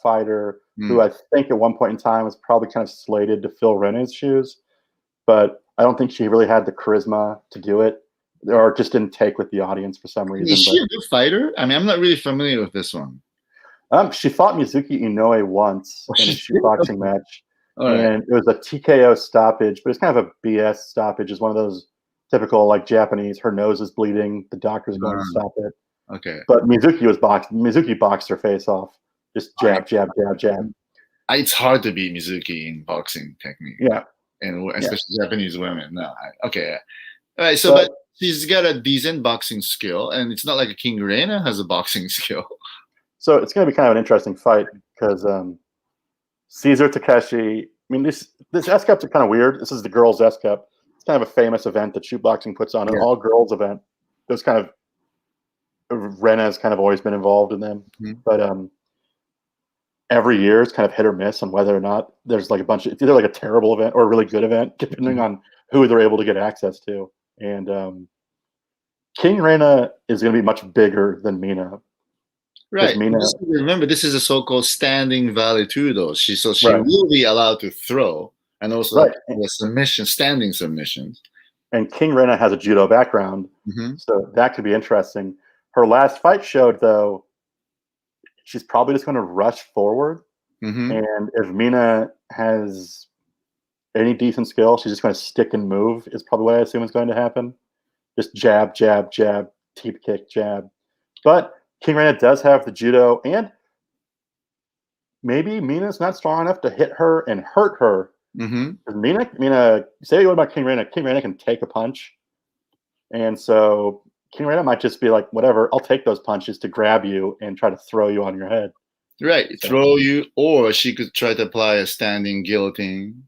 fighter who I think at one point in time was probably kind of slated to fill Rena's shoes. But I don't think she really had the charisma to do it, or just didn't take with the audience for some reason. Is she a good fighter? I mean, I'm not really familiar with this one. She fought Mizuki Inoue once in a shoot boxing match. Right. And it was a TKO stoppage, but it's kind of a BS stoppage. It's one of those typical like Japanese, her nose is bleeding, the doctor's going to stop it. Okay. But Mizuki boxed her face off. Just jab. It's hard to beat Mizuki in boxing technique. Yeah. And especially Japanese women. No. Okay. All right. So, but she's got a decent boxing skill, and it's not like a King Reina has a boxing skill. So it's going to be kind of an interesting fight because Caesar Takeshi mean, this S Cup's kind of weird. This is the girls' S Cup. It's kind of a famous event that shoot boxing puts on, an all girls event. There's kind of Reina has kind of always been involved in them, but every year it's kind of hit or miss on whether or not there's like a bunch of, it's either like a terrible event or a really good event, depending on who they're able to get access to. And King Reina is going to be much bigger than Mina. Right. Mina, remember, this is a so-called standing valley too, though. She will be allowed to throw and also the submission, standing submissions. And King Reina has a judo background, so that could be interesting. Her last fight showed, though, she's probably just going to rush forward. And if Mina has any decent skill, she's just going to stick and move, is probably what I assume is going to happen. Just jab, jab, jab, teep kick, jab. But King Reina does have the judo, and maybe Mina's not strong enough to hit her and hurt her. Mina, say what about King Reina? King Reina can take a punch. And so King Reina might just be like, whatever, I'll take those punches to grab you and try to throw you on your head. Right, so, throw you, or she could try to apply a standing guillotine.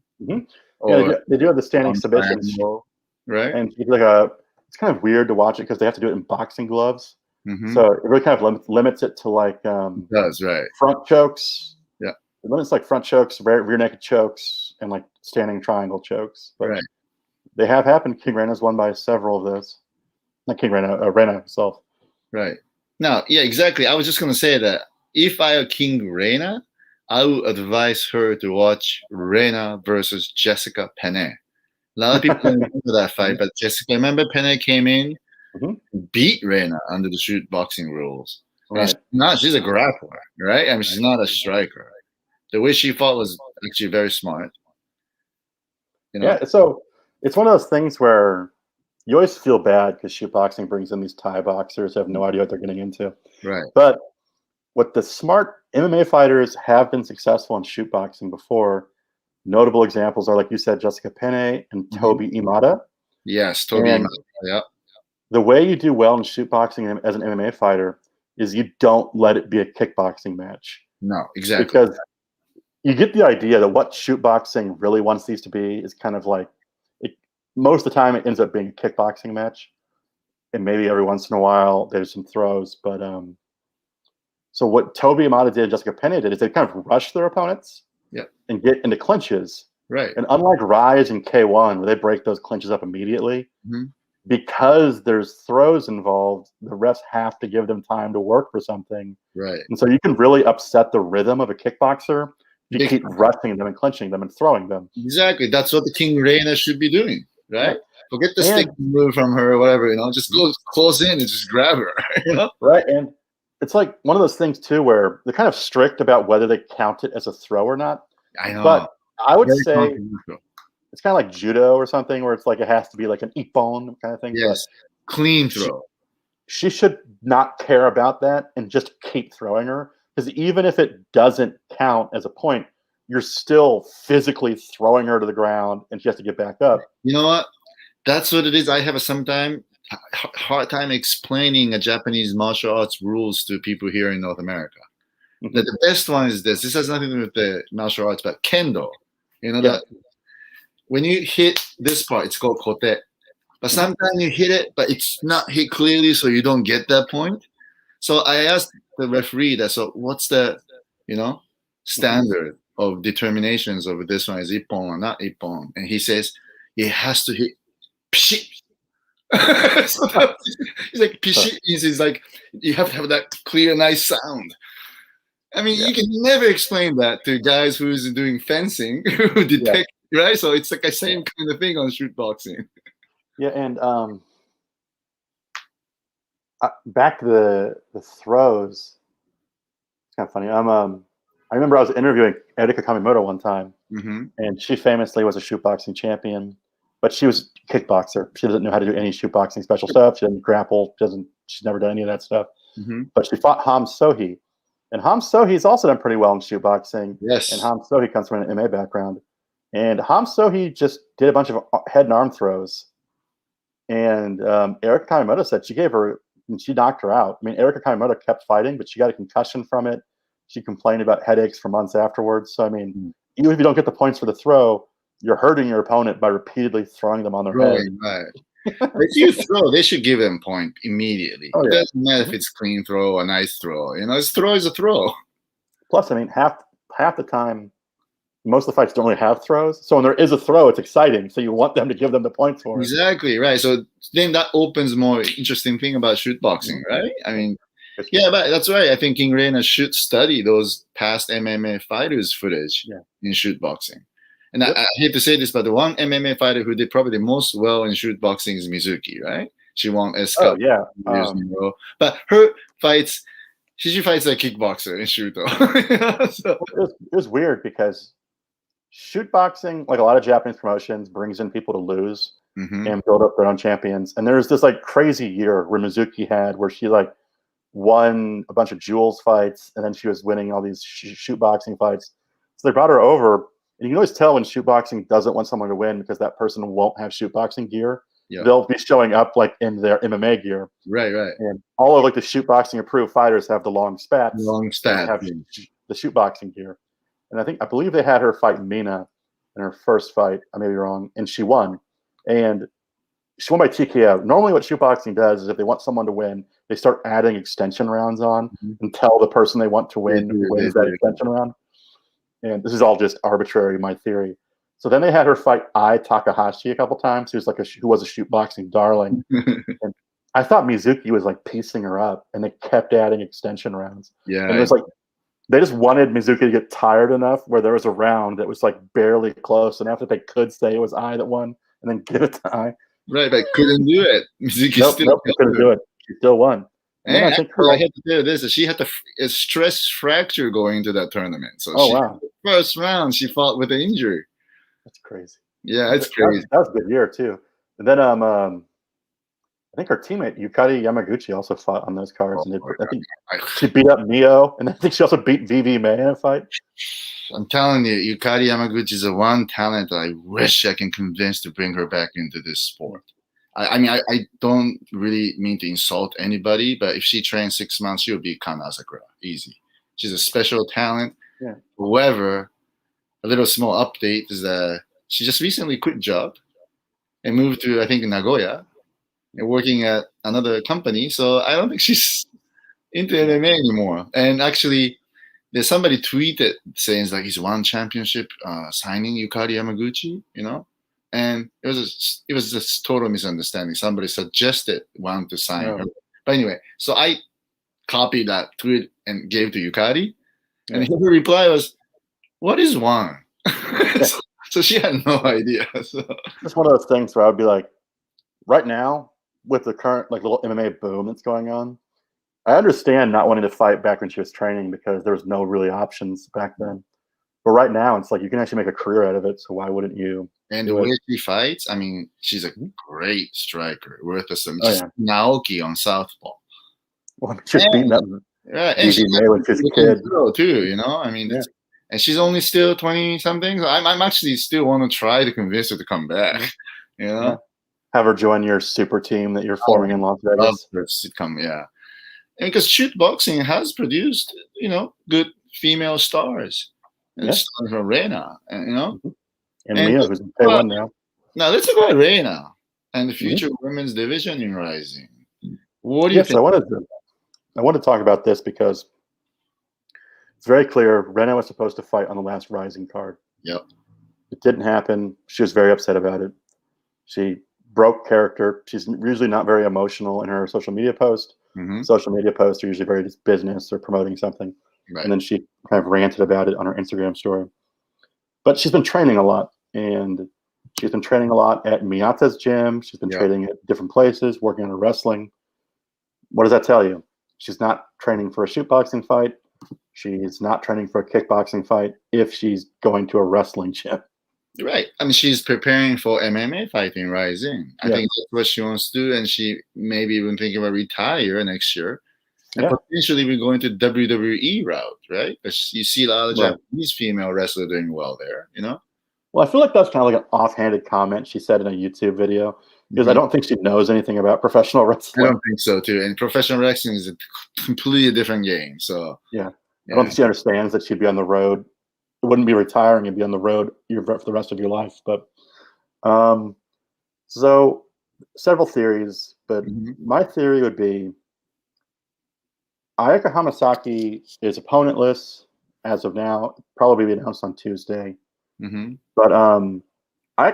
Or they do have the standing submission. Right. And it's kind of weird to watch it because they have to do it in boxing gloves. So it really kind of limits it to like front chokes. Yeah. It limits like front chokes, rear naked chokes, and like standing triangle chokes. But they have happened. King Reina's won by several of those. Not King Reina, Reina herself. Right. Now, yeah, exactly. I was just going to say that if I were King Reina, I would advise her to watch Reina versus Jessica Penne. A lot of people don't remember that fight, but Jessica, remember Penne came in, beat Reina under the shoot boxing rules. Right. She's a grappler, right? I mean, she's not a striker. The way she fought was actually very smart. You know? Yeah, so it's one of those things where you always feel bad because shoot boxing brings in these Thai boxers who have no idea what they're getting into. Right. But what the smart MMA fighters have been successful in shoot boxing before, notable examples are, like you said, Jessica Penne and Toby Imada. Yes, Toby Imada. Yeah. The way you do well in shoot boxing as an MMA fighter is you don't let it be a kickboxing match. No, exactly. Because you get the idea that what shoot boxing really wants these to be is kind of like, most of the time it ends up being a kickboxing match. And maybe every once in a while there's some throws. But so what Toby Imada did and Jessica Penne did is they kind of rush their opponents and get into clinches. Right. And unlike RIZIN and K1, where they break those clinches up immediately, because there's throws involved, the refs have to give them time to work for something. Right. And so you can really upset the rhythm of a kickboxer if you keep rushing them and clinching them and throwing them. Exactly. That's what the King Reina should be doing, right? Forget the stick move from her or whatever, you know, just go close in and just grab her, you know? Right. And it's like one of those things too where they're kind of strict about whether they count it as a throw or not. I know. But I would say it's kind of like judo or something where it's like it has to be like an ippon kind of thing. Yes. Clean throw. She should not care about that and just keep throwing her. Because even if it doesn't count as a point, you're still physically throwing her to the ground and she has to get back up. You know what? That's what it is. I have a hard time explaining a Japanese martial arts rules to people here in North America. The best one is this. This has nothing to do with the martial arts, but kendo. You know that when you hit this part, it's called kote. But sometimes you hit it, but it's not hit clearly, so you don't get that point. So I asked the referee that, so what's the, standard of determinations of this one is ippon or not ippon? And he says, it has to hit pshit. So he's like, pshit is like, you have to have that clear, nice sound. I mean, you can never explain that to guys who's doing fencing, who detect, right? So it's like the same kind of thing on shoot boxing. Yeah, and back to the throws. It's kind of funny. I remember I was interviewing Erika Kamimoto one time, and she famously was a shoot boxing champion, but she was a kickboxer. She doesn't know how to do any shoot boxing special stuff. She doesn't grapple. She's never done any of that stuff. But she fought Ham Sohee. And Ham Sohee's also done pretty well in shoot boxing. Yes. And Ham Sohee comes from an MMA background. And Ham Sohee just did a bunch of head and arm throws. And Erika Kamimoto said she knocked her out. I mean, Erika Kamimoto kept fighting, but she got a concussion from it. She complained about headaches for months afterwards. So, I mean, even if you don't get the points for the throw, you're hurting your opponent by repeatedly throwing them on their head. Right. If you throw, they should give him a point immediately. Oh, It yeah. doesn't matter if it's clean throw or nice throw. You know, his throw is a throw. Plus, I mean, half the time, most of the fights don't really have throws. So when there is a throw, it's exciting. So you want them to give them the points for it. Exactly, right. So then that opens more interesting thing about shoot boxing, right? I mean, yeah, but that's right. I think King Reina should study those past MMA fighters' footage in shoot boxing. And I hate to say this, but the one MMA fighter who did probably the most well in shoot boxing is Mizuki, right? She won S Cup years in a row. But her fights, she fights like kickboxer in Shooto. So. It was weird because shoot boxing, like a lot of Japanese promotions, brings in people to lose and build up their own champions. And there's this like crazy year where Mizuki had where she like won a bunch of Jules fights, and then she was winning all these shoot boxing fights. So they brought her over, and you can always tell when shoot boxing doesn't want someone to win because that person won't have shoot boxing gear. Yep. They'll be showing up like in their MMA gear. Right. And all of like the shoot boxing approved fighters have the long spats. Have the shoot boxing gear. And I believe they had her fight Mina in her first fight. I may be wrong, and she won. And she won by TKO. Normally, what shoot boxing does is if they want someone to win, they start adding extension rounds on until the person they want to win wins that extension round. And this is all just arbitrary, my theory. So then they had her fight Ai Takahashi a couple times. Who was a shoot boxing darling. And I thought Mizuki was like piecing her up, and they kept adding extension rounds. Yeah, and it was like they just wanted Mizuki to get tired enough where there was a round that was like barely close enough that they could say it was Ai that won, and then give it to Ai. Right, but couldn't do it. Mizuki couldn't do it. She still won. And I think I had to tell you this: she had a stress fracture going into that tournament. So first round she fought with an injury. That's crazy. Yeah, it's crazy. That was a good year too. And then I think her teammate Yukari Yamaguchi also fought on those cards. And I think she beat up Mio, and I think she also beat VV May in a fight. I'm telling you, Yukari Yamaguchi is the one talent that I wish I can convince to bring her back into this sport. I mean, I don't really mean to insult anybody, but if she trains 6 months, she'll be Kana Asakura. Easy. She's a special talent. Yeah. However, a little small update is that she just recently quit job and moved to, I think, Nagoya and working at another company. So I don't think she's into MMA anymore. And actually, there's somebody tweeted saying like he's won championship signing Yukari Yamaguchi, you know? And it was just total misunderstanding. Somebody suggested one to sign her. But anyway, so I copied that tweet and gave it to Yukari. And her reply was, "What is one?" So she had no idea. So. It's one of those things where I would be like, right now, with the current like little MMA boom that's going on, I understand not wanting to fight back when she was training because there was no really options back then. But right now, it's like you can actually make a career out of it. So why wouldn't you? And the way she fights, I mean, she's a great striker. Worth of some. Just Naoki on southpaw. Well, she's beating up. Yeah, and she's when she's a kid too. You know, I mean, and she's only still 20-something. So I'm actually still want to try to convince her to come back. You know, have her join your super team that you're forming in Las Vegas. And because shoot boxing has produced, you know, good female stars. And starting from Reina, you know. And Mia, who's in K1 now. Now let's talk about Reina and the future women's division in RIZIN. What do you think? I want to talk about this because it's very clear Reina was supposed to fight on the last RIZIN card. Yep. It didn't happen. She was very upset about it. She broke character. She's usually not very emotional in her social media post. Social media posts are usually very just business or promoting something. Right. And then she kind of ranted about it on her Instagram story. But she's been training a lot. And she's been training a lot at Miyata's gym. She's been training at different places, working on her wrestling. What does that tell you? She's not training for a shoot boxing fight. She's not training for a kickboxing fight if she's going to a wrestling gym. Right. I mean, she's preparing for MMA fighting RIZIN. I think that's what she wants to do. And she maybe even thinking about retire next year. And potentially we're going to WWE route, right? Because you see a lot of Japanese female wrestlers doing well there, you know? Well, I feel like that's kind of like an offhanded comment she said in a YouTube video because I don't think she knows anything about professional wrestling. I don't think so, too. And professional wrestling is a completely different game. So I don't think she understands that she'd be on the road wouldn't be retiring and be on the road for the rest of your life. But so several theories, but my theory would be Ayaka Hamasaki is opponentless as of now. Probably be announced on Tuesday. But Ayaka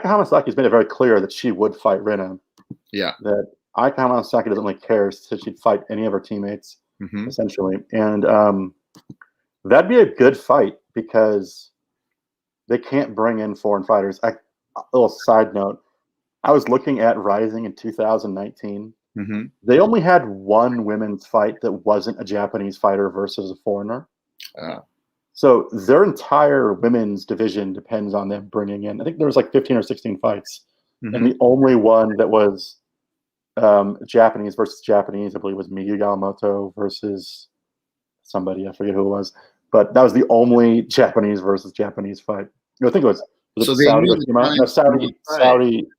Hamasaki has made it very clear that she would fight Reina. Yeah. That Ayaka Hamasaki doesn't really care, so she'd fight any of her teammates, essentially. And that'd be a good fight because they can't bring in foreign fighters. A little side note, I was looking at RIZIN in 2019. They only had one women's fight that wasn't a Japanese fighter versus a foreigner. So their entire women's division depends on them bringing in. I think there was like 15 or 16 fights. And the only one that was Japanese versus Japanese, I believe, was Miyu Yamamoto versus somebody. I forget who it was. But that was the only Japanese versus Japanese fight. I think it was So Saudi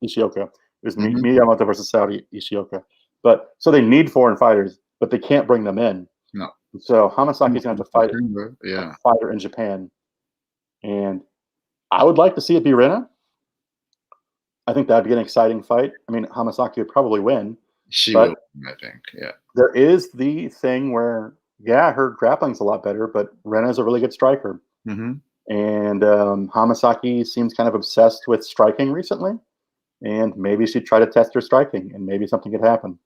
Ishioka. It was Miyu Yamamoto versus Saudi Ishioka. But so they need foreign fighters, but they can't bring them in. No. So Hamasaki's going to have to fight a fighter in Japan. And I would like to see it be Reina. I think that'd be an exciting fight. I mean, Hamasaki would probably win. She will, I think. Yeah. There is the thing where, her grappling's a lot better, but Reina's a really good striker. And Hamasaki seems kind of obsessed with striking recently. And maybe she'd try to test her striking, and maybe something could happen.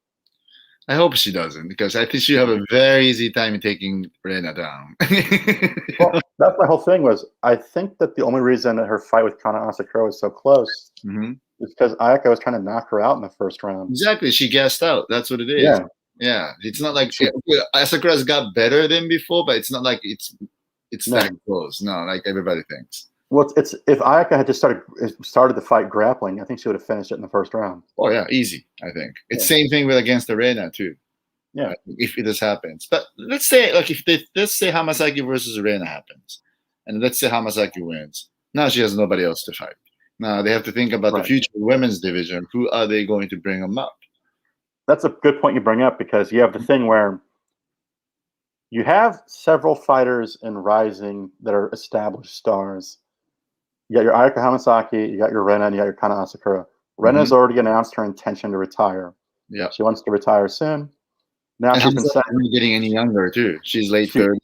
I hope she doesn't, because I think she'll have a very easy time taking Reina down. Well, that's my whole thing was, I think that the only reason that her fight with Kana Asakura was so close is because Ayaka was trying to knock her out in the first round. Exactly. She gassed out. That's what it is. Yeah. It's not like Asakura's got better than before, but it's not like it's that close. No, like everybody thinks. Well, it's if Ayaka had just started the fight grappling, I think she would have finished it in the first round. Oh yeah, easy. I think it's same thing with against the Reina too. Yeah, if this happens, but let's say let's say Hamasaki versus Reina happens, and let's say Hamasaki wins. Now she has nobody else to fight. Now they have to think about the future women's division. Who are they going to bring them up? That's a good point you bring up, because you have the thing where you have several fighters in RIZIN that are established stars. You got your Ayaka Hamasaki, you got your Reina, and you got your Kana Asakura. Reina's already announced her intention to retire. Yeah, she wants to retire soon. Now she's been saying getting any younger too. She's late 30s.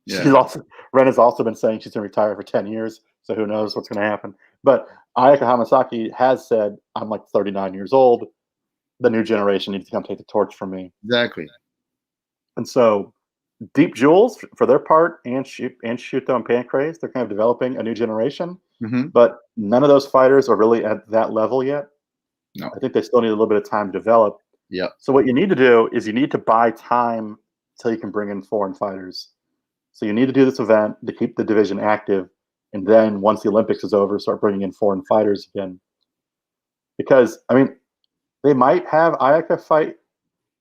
Yeah, Reina's also been saying she's going to retire for 10 years. So who knows what's going to happen? But Ayaka Hamasaki has said, "I'm like 39 years old. The new generation needs to come take the torch from me." Exactly. And so Deep Jewels, for their part, and Shooto and Pancrase, they're kind of developing a new generation. But none of those fighters are really at that level yet. No. I think they still need a little bit of time to develop. Yeah. So what you need to do is you need to buy time till you can bring in foreign fighters. So you need to do this event to keep the division active. And then once the Olympics is over, start bringing in foreign fighters again. Because, I mean, they might have Ayaka fight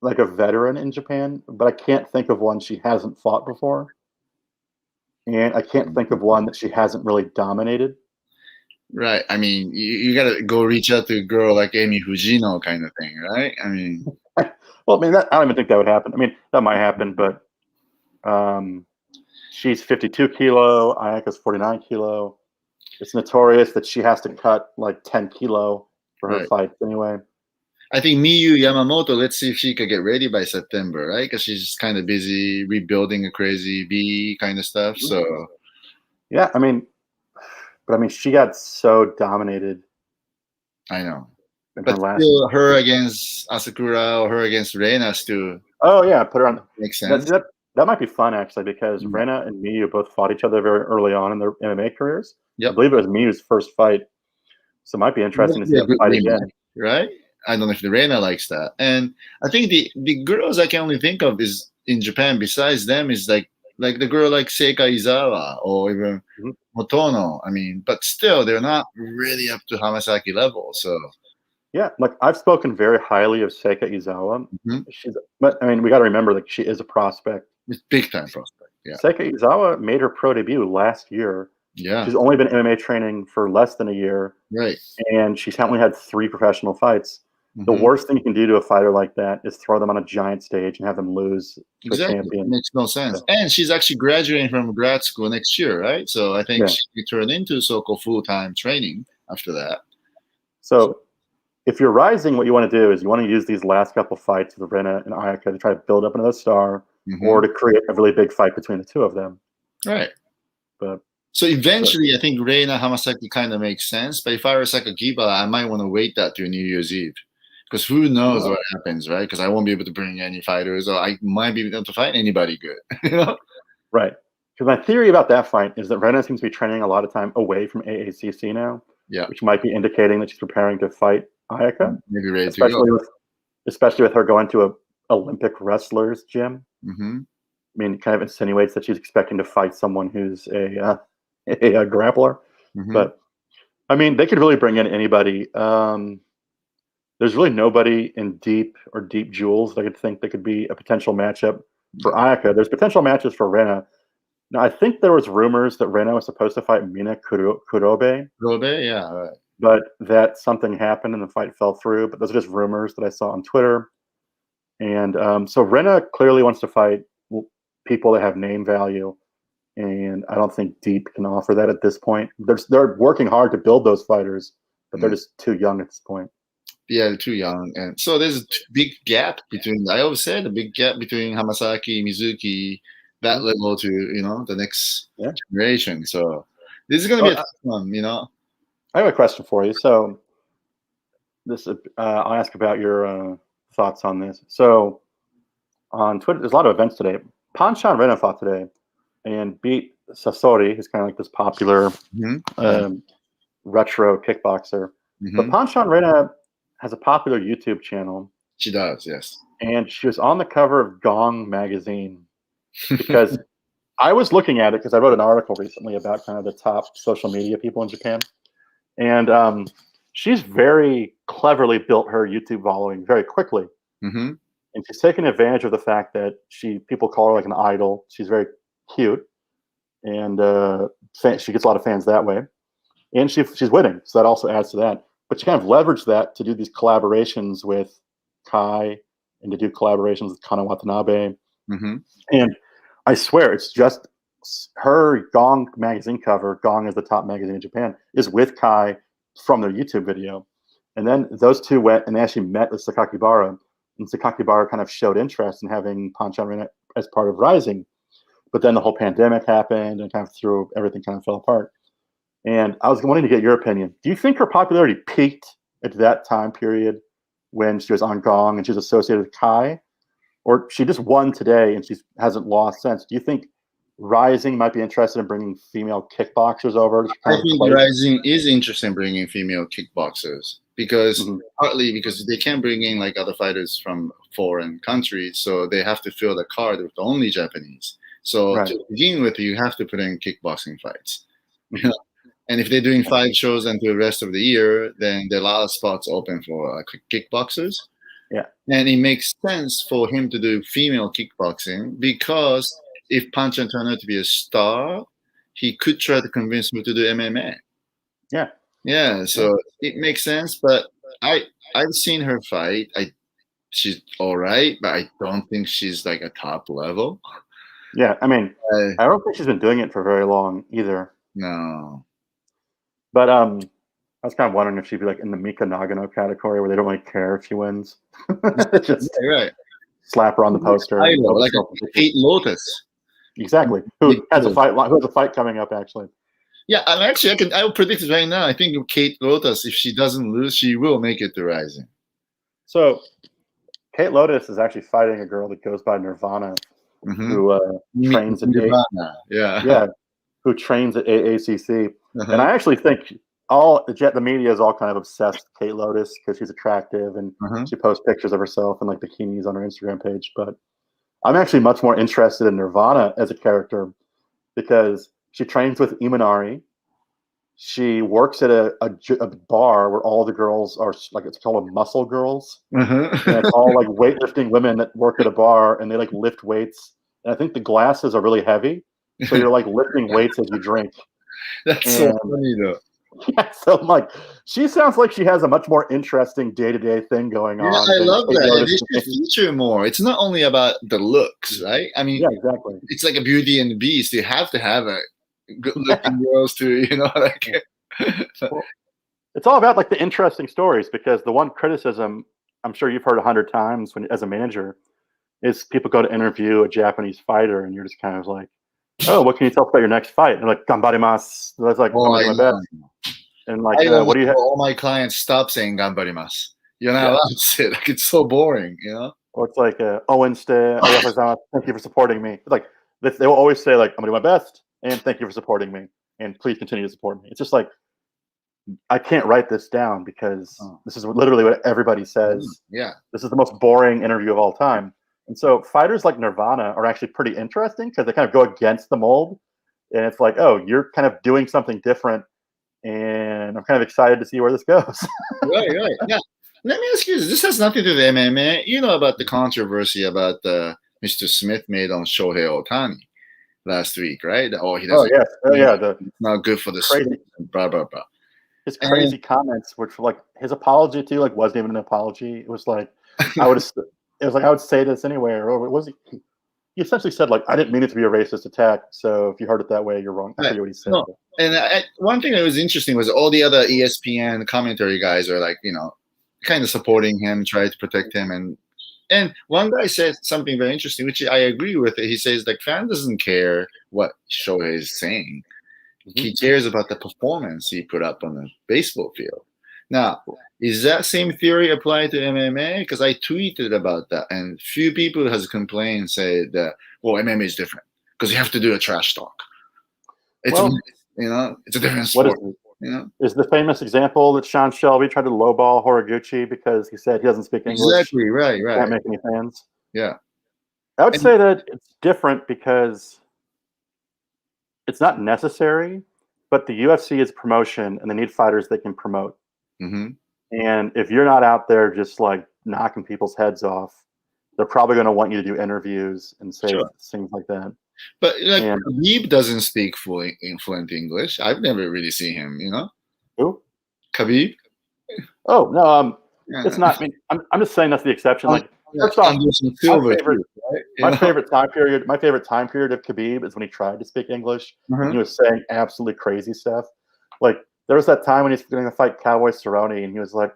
like a veteran in Japan, but I can't think of one she hasn't fought before. And I can't think of one that she hasn't really dominated. Right. I mean, you got to go reach out to a girl like Amy Fujino kind of thing, right? I mean. Well, I mean, I don't even think that would happen. I mean, that might happen, but she's 52 kilo. Ayaka's 49 kilo. It's notorious that she has to cut like 10 kilo for her fights anyway. I think Miyu Yamamoto, let's see if she could get ready by September, right? Because she's kind of busy rebuilding a crazy V kind of stuff. So, yeah, I mean, she got so dominated. I know. But still, her against Asakura or her against Reina still. Oh, yeah, put her on. Makes sense. That might be fun, actually, because Reina and Miyu both fought each other very early on in their MMA careers. Yep. I believe it was Miyu's first fight. So it might be interesting to see them fight again. Right? I don't know if the Reina likes that. And I think the girls I can only think of is in Japan besides them is like the girl like Seika Izawa or even Motono. I mean, but still they're not really up to Hamasaki level. So yeah, like I've spoken very highly of Seika Izawa. But I mean, we got to remember, like, she is a prospect. It's big time prospect. Yeah. Seika Izawa made her pro debut last year. Yeah. She's only been MMA training for less than a year. Right. And she's only had 3 professional fights. The worst thing you can do to a fighter like that is throw them on a giant stage and have them lose to a Exactly. champion. It makes no sense. And she's actually graduating from grad school next year, right? So I think she will turn into so-called full-time training after that. So if you're rising, what you want to do is you want to use these last couple fights with Reina and Ayaka to try to build up another star or to create a really big fight between the two of them. Right. But so eventually, I think Reina Hamasaki kind of makes sense. But if I were Sakakiba, I might want to wait that till New Year's Eve. Because who knows what happens, right? Because I won't be able to bring any fighters, or I might be able to fight anybody good. You know? Right. Because my theory about that fight is that Reina seems to be training a lot of time away from AACC now, which might be indicating that she's preparing to fight Ayaka. Maybe ready to go. Especially with her going to a Olympic wrestler's gym. I mean, it kind of insinuates that she's expecting to fight someone who's a grappler. But I mean, they could really bring in anybody. There's really nobody in deep jewels that I could think that could be a potential matchup for Ayaka. There's potential matches for Reina. Now, I think there was rumors that Reina was supposed to fight Mina Kurobe. Kurobe, yeah, right. But that something happened and the fight fell through. But those are just rumors that I saw on Twitter. And so Reina clearly wants to fight people that have name value. And I don't think Deep can offer that at this point. They're working hard to build those fighters, but they're just too young at this point. Yeah, they're too young. And so there's a big gap between, I always said, a big gap between Hamasaki, Mizuki, that level to, the next generation. So this is going to be a tough one, I have a question for you. So I'll ask about your thoughts on this. So on Twitter, there's a lot of events today. Panchan Reina fought today and beat Sasori, who's kind of like this popular retro kickboxer. But Panchan Reina has a popular YouTube channel. She does, yes. And she was on the cover of Gong magazine because I was looking at it because I wrote an article recently about kind of the top social media people in Japan. And she's very cleverly built her YouTube following very quickly. And she's taken advantage of the fact that people call her like an idol. She's very cute. And she gets a lot of fans that way. And she's winning. So that also adds to that. But she kind of leveraged that to do these collaborations with Kai and to do collaborations with Kana Watanabe. And I swear, it's just her Gong magazine cover, Gong is the top magazine in Japan, is with Kai from their YouTube video. And then those two went and they actually met with Sakakibara. And Sakakibara kind of showed interest in having Panchan Reina as part of RIZIN. But then the whole pandemic happened and kind of everything kind of fell apart. And I was wanting to get your opinion. Do you think her popularity peaked at that time period when she was on Gong and she was associated with Kai? Or she just won today and she hasn't lost since? Do you think RIZIN might be interested in bringing female kickboxers over? I think RIZIN is interested in bringing female kickboxers because partly because they can't bring in like other fighters from foreign countries, so they have to fill the card with only Japanese. So to begin with, you have to put in kickboxing fights. And if they're doing 5 shows until the rest of the year, then there are a lot of spots open for kickboxers. And it makes sense for him to do female kickboxing because if Panchan turned out to be a star, he could try to convince me to do MMA. So it makes sense. But I've seen her fight. She's all right, but I don't think she's like a top level. I mean, I don't think she's been doing it for very long either. No. But I was kind of wondering if she'd be like in the Mika Nagano category where they don't really care if she wins. Just slap her on the poster. I know, like Kate Lotus. Exactly. Who has a fight coming up actually. Yeah, and actually I will predict it right now. I think Kate Lotus, if she doesn't lose, she will make it to RIZIN. So Kate Lotus is actually fighting a girl that goes by Nirvana, who trains at who trains at AACC. And I actually think the media is all kind of obsessed with Kate Lotus because she's attractive and she posts pictures of herself in like bikinis on her Instagram page. But I'm actually much more interested in Nirvana as a character because she trains with Imanari. She works at a bar where all the girls are like, it's called a muscle girls. And it's all like weightlifting women that work at a bar and they like lift weights. And I think the glasses are really heavy. So you're like lifting weights as you drink. That's so funny though. Yeah, so I'm like, she sounds like she has a much more interesting day-to-day thing going on. I love that. They should me. feature more. It's not only about the looks, right? I mean, Yeah, exactly. it's like a Beauty and the Beast. You have to have a good-looking girls to, like. Well, it's all about like the interesting stories, because the one criticism I'm sure you've heard 100 times when, as a manager, is people go to interview a Japanese fighter and you're just kind of like, oh, what can you tell us about your next fight? And they're like, "Ganbarimasu." That's like, I'm gonna do my best. And like, what do you have? All my clients stop saying "ganbarimasu." You're not allowed to say it. Like, it's so boring, Or it's like, thank you for supporting me. It's like they will always say like, I'm gonna do my best and thank you for supporting me and please continue to support me. It's just like, I can't write this down because this is literally what everybody says. Yeah. This is the most boring interview of all time. And so fighters like Nirvana are actually pretty interesting because they kind of go against the mold. And it's like, oh, you're kind of doing something different. And I'm kind of excited to see where this goes. Right. Yeah. Let me ask you this. This has nothing to do with MMA. You know about the controversy about Mr. Smith made on Shohei Ohtani last week, right? He doesn't. It's not good for the crazy, blah, blah, blah. His crazy comments, which were like his apology too, like wasn't even an apology. It was like, I would say this anyway, or was he? He essentially said like, I didn't mean it to be a racist attack. So if you heard it that way, you're wrong. I forget what he said. No. And one thing that was interesting was all the other ESPN commentary guys are like, kind of supporting him, trying to protect him. And one guy said something very interesting, which I agree with. He says like, fan doesn't care what Shohei is saying. He cares about the performance he put up on the baseball field. Now, is that same theory applied to MMA? Because I tweeted about that, and few people has complained, say that, well, MMA is different because you have to do a trash talk. It's it's a different sport. Is the famous example that Sean Shelby tried to lowball Horiguchi because he said he doesn't speak English? Exactly, right. Can't make any fans. Yeah, I would say that it's different because it's not necessary, but the UFC is promotion, and they need fighters they can promote. Mm-hmm. And if you're not out there just like knocking people's heads off, they're probably going to want you to do interviews and say things like that. But like Khabib doesn't speak fluent English. I've never really seen him. Who? Khabib. Oh no, it's not. I mean, I'm just saying that's the exception. Like, first off, my favorite time period of Khabib is when he tried to speak English. And he was saying absolutely crazy stuff. Like, there was that time when he's going to fight Cowboy Cerrone, and he was like,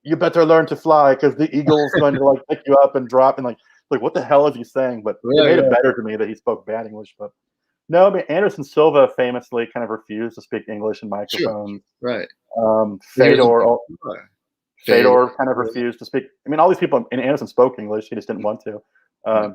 you better learn to fly because the eagle's going to like pick you up and drop. And like what the hell is he saying? But it made it better to me that he spoke bad English. But no, I mean, Anderson Silva famously kind of refused to speak English in microphones. Right. Fedor kind of refused to speak. I mean, all these people, and Anderson spoke English. He just didn't want to.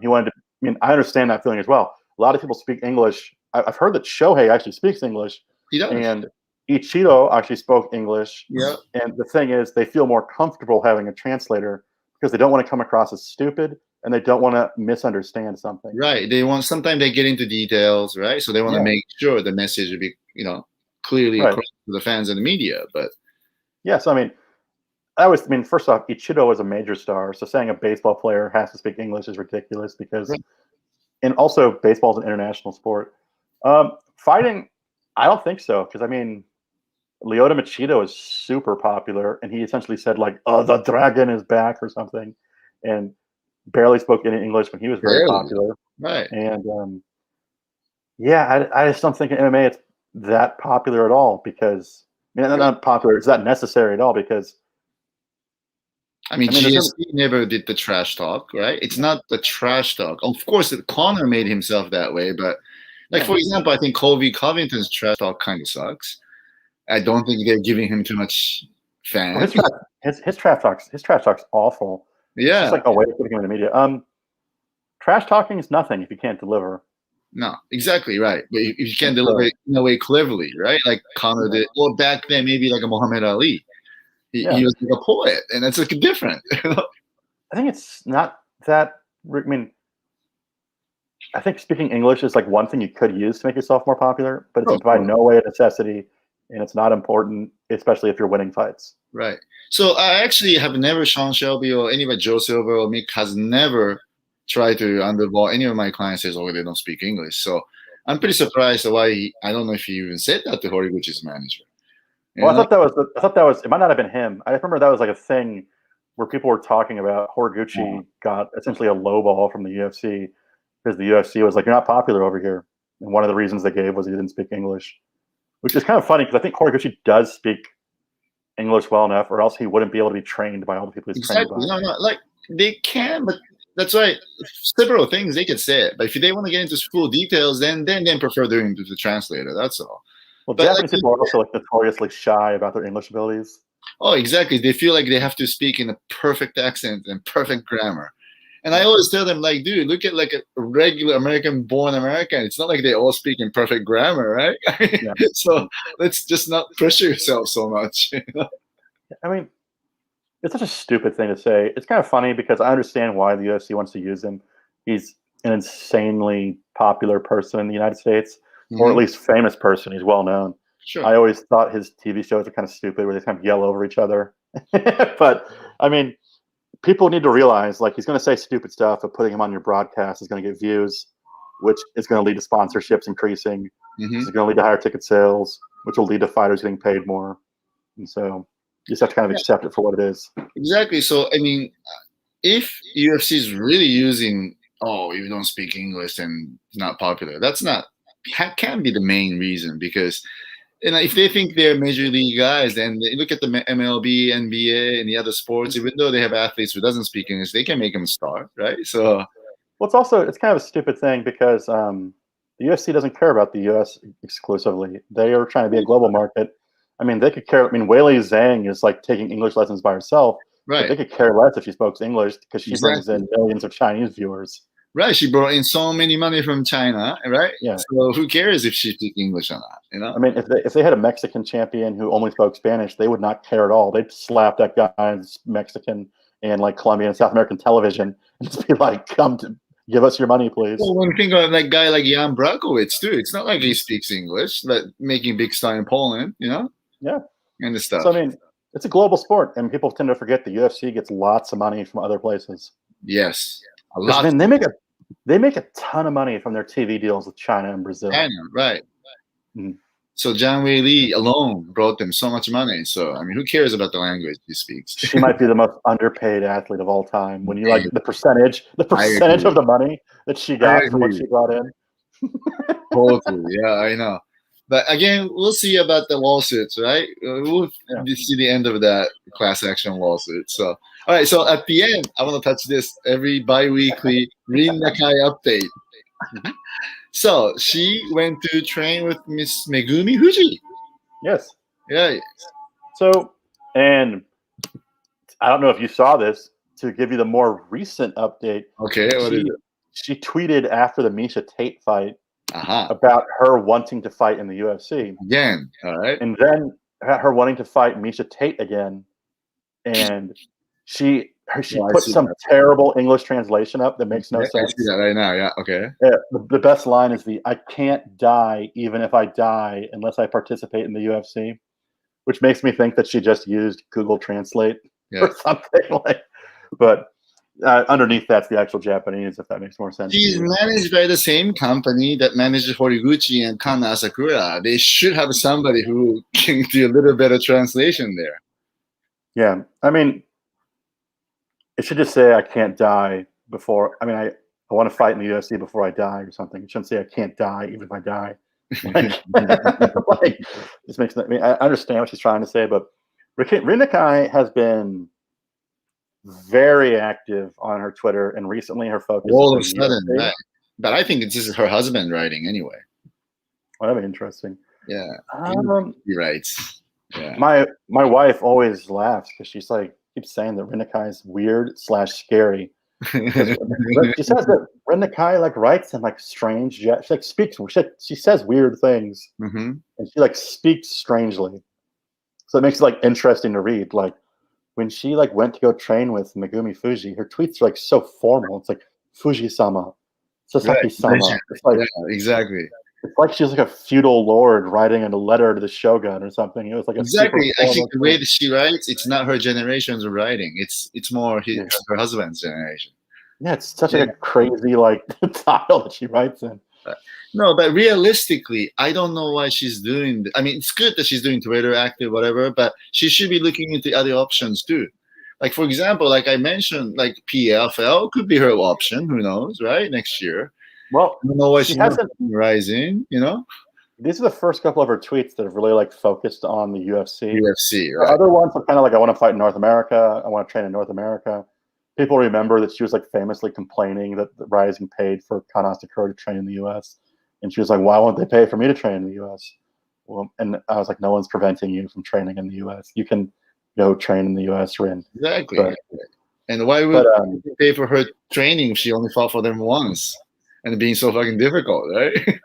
He wanted to. I mean, I understand that feeling as well. A lot of people speak English. I've heard that Shohei actually speaks English. He does. And Ichiro actually spoke English. Yeah. And the thing is, they feel more comfortable having a translator because they don't want to come across as stupid and they don't want to misunderstand something. Right. Sometimes they get into details, right? So they want to make sure the message will be, clearly across to the fans and the media. But yes, I mean, first off, Ichiro was a major star. So saying a baseball player has to speak English is ridiculous because, and also baseball is an international sport. Fighting, I don't think so. Because I mean, Lyoto Machida is super popular, and he essentially said like, the dragon is back" or something, and barely spoke any English when he was very popular. Right. And I just don't think in MMA it's that popular at all because not popular. It's not necessary at all because GSP never did the trash talk, right? It's not the trash talk. Of course, Conor made himself that way, but for example, I think Colby Covington's trash talk kind of sucks. I don't think they're giving him too much fan. Well, his trash talk's awful. Yeah, it's like a way of putting him in the media. Trash talking is nothing if you can't deliver. No, exactly right. But if you can't deliver it in a way cleverly, right? Like Conor did. Well, back then maybe like a Muhammad Ali. He was like a poet, and it's like different. I think it's not that. I mean, I think speaking English is like one thing you could use to make yourself more popular, but it's by no way a necessity, and it's not important, especially if you're winning fights. Right. So I actually have never, Sean Shelby or anybody, Joe Silver or Mick has never tried to underball any of my clients says, they don't speak English. So I'm pretty surprised why I don't know if he even said that to Horiguchi's manager. Well, I thought that was. It might not have been him. I remember that was like a thing where people were talking about Horiguchi got essentially a low ball from the UFC because the UFC was like, "You're not popular over here," and one of the reasons they gave was he didn't speak English, which is kind of funny because I think Horiguchi does speak English well enough, or else he wouldn't be able to be trained by all the people he's trained by. No, like they can, but that's right. Several things they could say it, but if they want to get into full details, then prefer doing the translator. That's all. Well, but Japanese people are also like notoriously shy about their English abilities. Oh, exactly. They feel like they have to speak in a perfect accent and perfect grammar. And I always tell them, like, dude, look at like a regular American-born American. It's not like they all speak in perfect grammar, right? Yeah. So let's just not pressure yourself so much. You know? I mean, it's such a stupid thing to say. It's kind of funny because I understand why the UFC wants to use him. He's an insanely popular person in the United States. Or at least famous person. He's well known. Sure. I always thought his TV shows are kind of stupid where they kind of yell over each other. But, I mean, people need to realize, like, he's going to say stupid stuff, but putting him on your broadcast is going to get views, which is going to lead to sponsorships increasing. It's going to lead to higher ticket sales, which will lead to fighters getting paid more. And so you just have to kind of accept it for what it is. Exactly. So, I mean, if UFC is really using, you don't speak English and it's not popular, can't be the main reason, because if they think they're major league guys, then they look at the MLB, NBA, and the other sports. Even though they have athletes who doesn't speak English, they can make them star, right? So, well, it's kind of a stupid thing because the UFC doesn't care about the US exclusively. They are trying to be a global market. I mean, they could care. I mean, Weili Zhang is like taking English lessons by herself. Right. But they could care less if she spoke English because she brings in millions of Chinese viewers. Right, she brought in so many money from China, right? Yeah. So who cares if she speaks English or not? You know. I mean, if they had a Mexican champion who only spoke Spanish, they would not care at all. They'd slap that guy's Mexican and like Colombian and South American television and just be like, "Come to give us your money, please." Well, when you think of that guy like Jan Brakowicz too, it's not like he speaks English, but making big star in Poland, you know. Yeah. And the stuff. So I mean, it's a global sport, and people tend to forget the UFC gets lots of money from other places. Yes, a lot. I mean, they make a ton of money from their TV deals with China and Brazil. China, right. So Zhang Weili alone brought them so much money. So, I mean, who cares about the language he speaks? She might be the most underpaid athlete of all time. When you like the percentage of the money that she got from what she brought in. Totally. Yeah, I know. But again, we'll see about the lawsuits, right? We'll see the end of that class action lawsuit. So, all right. So at the end, I want to touch this every bi-weekly Rin Nakai update. So she went to train with Miss Megumi Fuji. Yes. Yeah. So, and I don't know if you saw this, to give you the more recent update. Okay. What is it? She tweeted after the Miesha Tate fight about her wanting to fight in the UFC. Again. All right. And then her wanting to fight Miesha Tate again. And she put some terrible English translation up that makes no sense. I see that right now. Yeah. Okay. Yeah, the best line is "I can't die even if I die unless I participate in the UFC," which makes me think that she just used Google Translate or something like. But underneath that's the actual Japanese, if that makes more sense. She's managed by the same company that managed Horiguchi and Kana Asakura. They should have somebody who can do a little better translation there. Yeah, I mean, it should just say "I can't die before." I mean, I want to fight in the UFC before I die or something. It shouldn't say "I can't die even if I die." Like, this makes. I mean, I understand what she's trying to say, but Rin Nakai has been very active on her Twitter, and recently her focus. All of a sudden, right. But I think this is her husband writing anyway. Well, that'd be interesting. Yeah, he writes. Yeah. My wife always laughs because she's like keeps saying that Rin Nakai is weird / scary. She says that Rin Nakai like writes in like strange. She like speaks. She says weird things, and she like speaks strangely. So it makes it like interesting to read. Like when she like went to go train with Megumi Fuji, her tweets are like so formal. It's like Fuji-sama, Sasaki-sama. Right. It's like exactly. It's like she's like a feudal lord writing a letter to the shogun or something. It was like exactly. I think the way that she writes, it's not her generation's writing. It's more her husband's generation. Yeah, it's such a crazy like style that she writes in. No, but realistically, I don't know why she's doing. I mean, it's good that she's doing Twitter active, whatever, but she should be looking into other options too. Like for example, like I mentioned, like PFL could be her option. Who knows, right? Next year. Well, I don't know why she she's not hasn't. RIZIN. You know, These are the first couple of her tweets that have really like focused on the UFC. UFC, The right? other ones are kind of like, I want to fight in North America. I want to train in North America. People remember that she was like famously complaining that the RIZIN paid for Tatsuro to train in the US. And she was like, why won't they pay for me to train in the US? Well, and I was like, no one's preventing you from training in the US. You can go train in the US, Rin. Exactly. But, and why would they pay for her training if she only fought for them once and being so fucking difficult, right?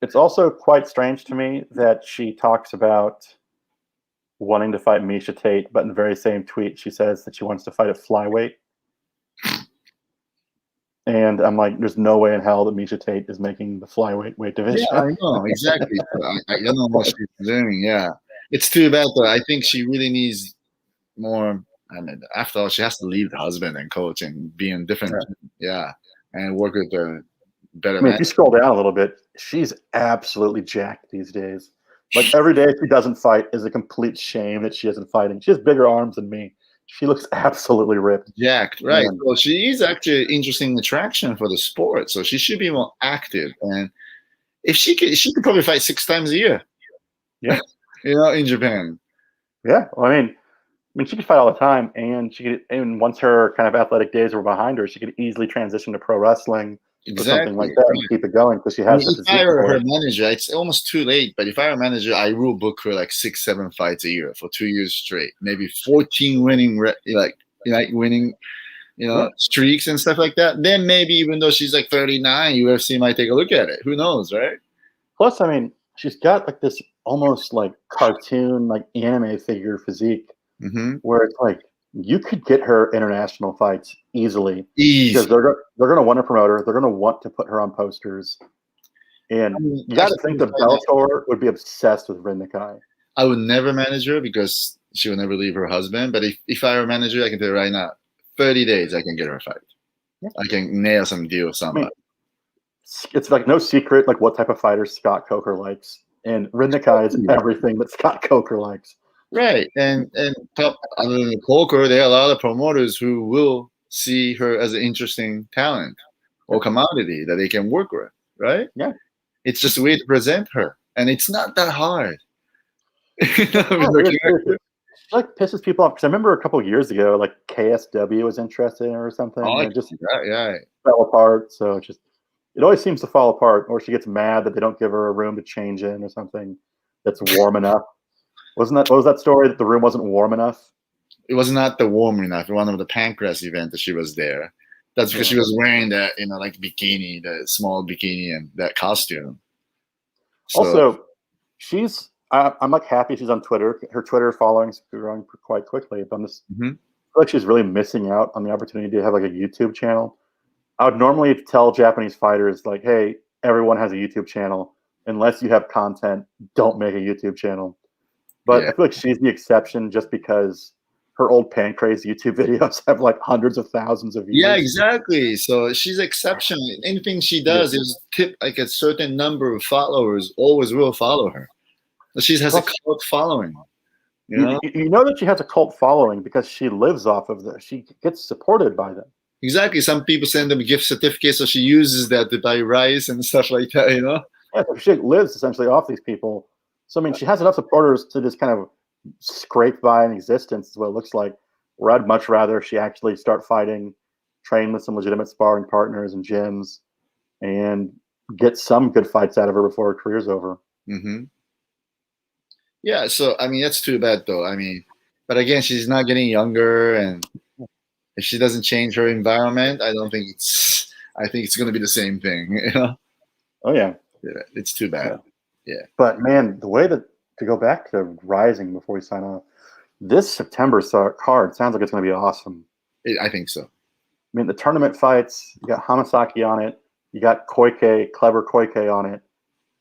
It's also quite strange to me that she talks about wanting to fight Miesha Tate, but in the very same tweet, she says that she wants to fight at flyweight. And I'm like, there's no way in hell that Miesha Tate is making the flyweight weight division. Yeah, I know, exactly. I don't know what she's doing. Yeah. It's too bad, though. I think she really needs more. I mean, after all, she has to leave the husband and coach and be in different, and work with the better. I mean, if you scroll down a little bit, she's absolutely jacked these days. Like every day she doesn't fight is a complete shame that she isn't fighting. She has bigger arms than me. She looks absolutely ripped. Jacked, right? Well, she is actually an interesting attraction for the sport, so she should be more active. And if she could probably fight 6 times a year. Yeah, in Japan. Yeah, well, I mean, she could fight all the time, and she could. And once her kind of athletic days were behind her, she could easily transition to pro wrestling. Or something like that, and keep it going because she has. If I were her manager, it's almost too late. But if I were a manager, I will book her like 6, 7 fights a year for 2 years straight, maybe 14 winning, winning, streaks and stuff like that. Then maybe even though she's like 39, UFC might take a look at it. Who knows, right? Plus, I mean, she's got like this almost like cartoon, like anime figure physique, where it's like. You could get her international fights easily because they're going to want to promote her. They're going to want to put her on posters, and you got to think that Bellator would be obsessed with Rin Nakai. I would never manage her because she would never leave her husband. But if I were a manager, I can tell you right now, 30 days I can get her a fight. Yeah. I can nail some deal with somebody. It's like no secret like what type of fighter Scott Coker likes, and Rin Nakai is everything that Scott Coker likes. Right, and other than Coker, there are a lot of promoters who will see her as an interesting talent or commodity that they can work with. Right? Yeah, it's just a way to present her, and it's not that hard. It like pisses people off because I remember a couple of years ago, like KSW was interested in her or something, and it just fell apart. So it always seems to fall apart, or she gets mad that they don't give her a room to change in or something that's warm enough. What was that story that the room wasn't warm enough? It was not the warm enough. One of the Pancras event that she was there. That's because she was wearing that, like bikini, the small bikini and that costume. So, also, I'm like happy she's on Twitter. Her Twitter following's growing quite quickly. But I feel like she's really missing out on the opportunity to have like a YouTube channel. I would normally tell Japanese fighters like, hey, everyone has a YouTube channel. Unless you have content, don't make a YouTube channel. But I feel like she's the exception just because her old Pancrase YouTube videos have like hundreds of thousands of views. Yeah, exactly. So she's exceptional. Anything she does is tip like a certain number of followers always will follow her. She has a cult following. You know that she has a cult following because she lives off of this. She gets supported by them. Exactly. Some people send them gift certificates, so she uses that to buy rice and stuff like that, Yeah, so she lives essentially off these people. So, I mean, she has enough supporters to just kind of scrape by an existence is what it looks like. Where I'd much rather she actually start fighting, train with some legitimate sparring partners and gyms, and get some good fights out of her before her career's over. Yeah, so, I mean, that's too bad, though. I mean, but again, she's not getting younger, and if she doesn't change her environment, I think it's going to be the same thing, Oh, yeah. It's too bad. Yeah. But man, the way to go back to RIZIN before we sign off, this September card sounds like it's going to be awesome. I think so. I mean, the tournament fights, you got Hamasaki on it, you got Clever Koike on it.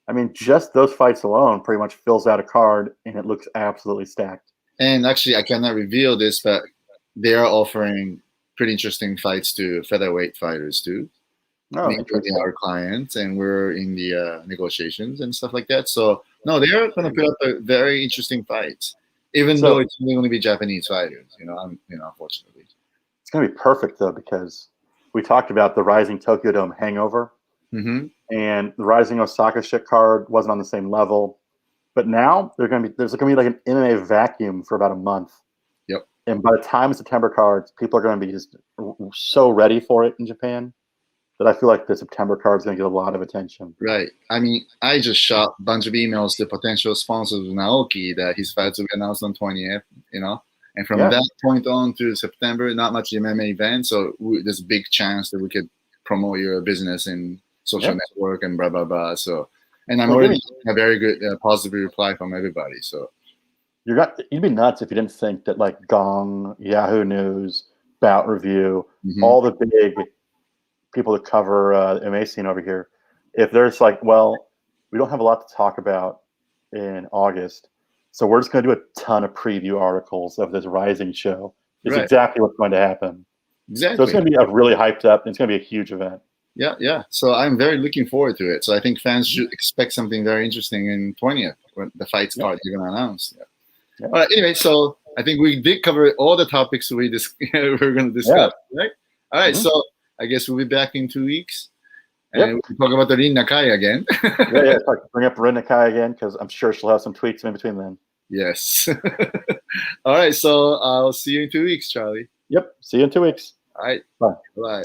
I mean, just those fights alone pretty much fills out a card, and it looks absolutely stacked. And actually, I cannot reveal this, but they are offering pretty interesting fights to featherweight fighters too. including our clients, and we're in the negotiations and stuff like that. So no, they are going to put up a very interesting fight, even though it's only going to be Japanese fighters. Unfortunately, it's going to be perfect though, because we talked about the Rising Tokyo Dome hangover, and the Rising Osaka shit card wasn't on the same level. But now there's going to be like an MMA vacuum for about a month. Yep. And by the time September cards, people are going to be just so ready for it in Japan that I feel like the September card is going to get a lot of attention. Right. I mean, I just shot a bunch of emails to potential sponsors of Naoki that his fights will be announced on 20th, And from that point on to September, not much MMA event. So there's a big chance that we could promote your business in social network and blah, blah, blah. So, and I'm already getting a very good positive reply from everybody. So you'd be nuts if you didn't think that like Gong, Yahoo News, Bout Review, all the big people that cover MMA scene over here, if there's like, well, we don't have a lot to talk about in August, so we're just going to do a ton of preview articles of this Rising show. It's exactly what's going to happen. Exactly. So it's going to be a really hyped up, and it's going to be a huge event. Yeah. So I'm very looking forward to it. So I think fans should expect something very interesting in 20th when the fights card you're going to announce. All right. Anyway, so I think we did cover all the topics we're going to discuss. Right. All right. So I guess we'll be back in 2 weeks, and we'll talk about the Rin Nakai again. Bring up Rin Nakai again, because I'm sure she'll have some tweets in between then. Yes. All right. So I'll see you in 2 weeks, Charlie. Yep. See you in 2 weeks. All right. Bye. Bye.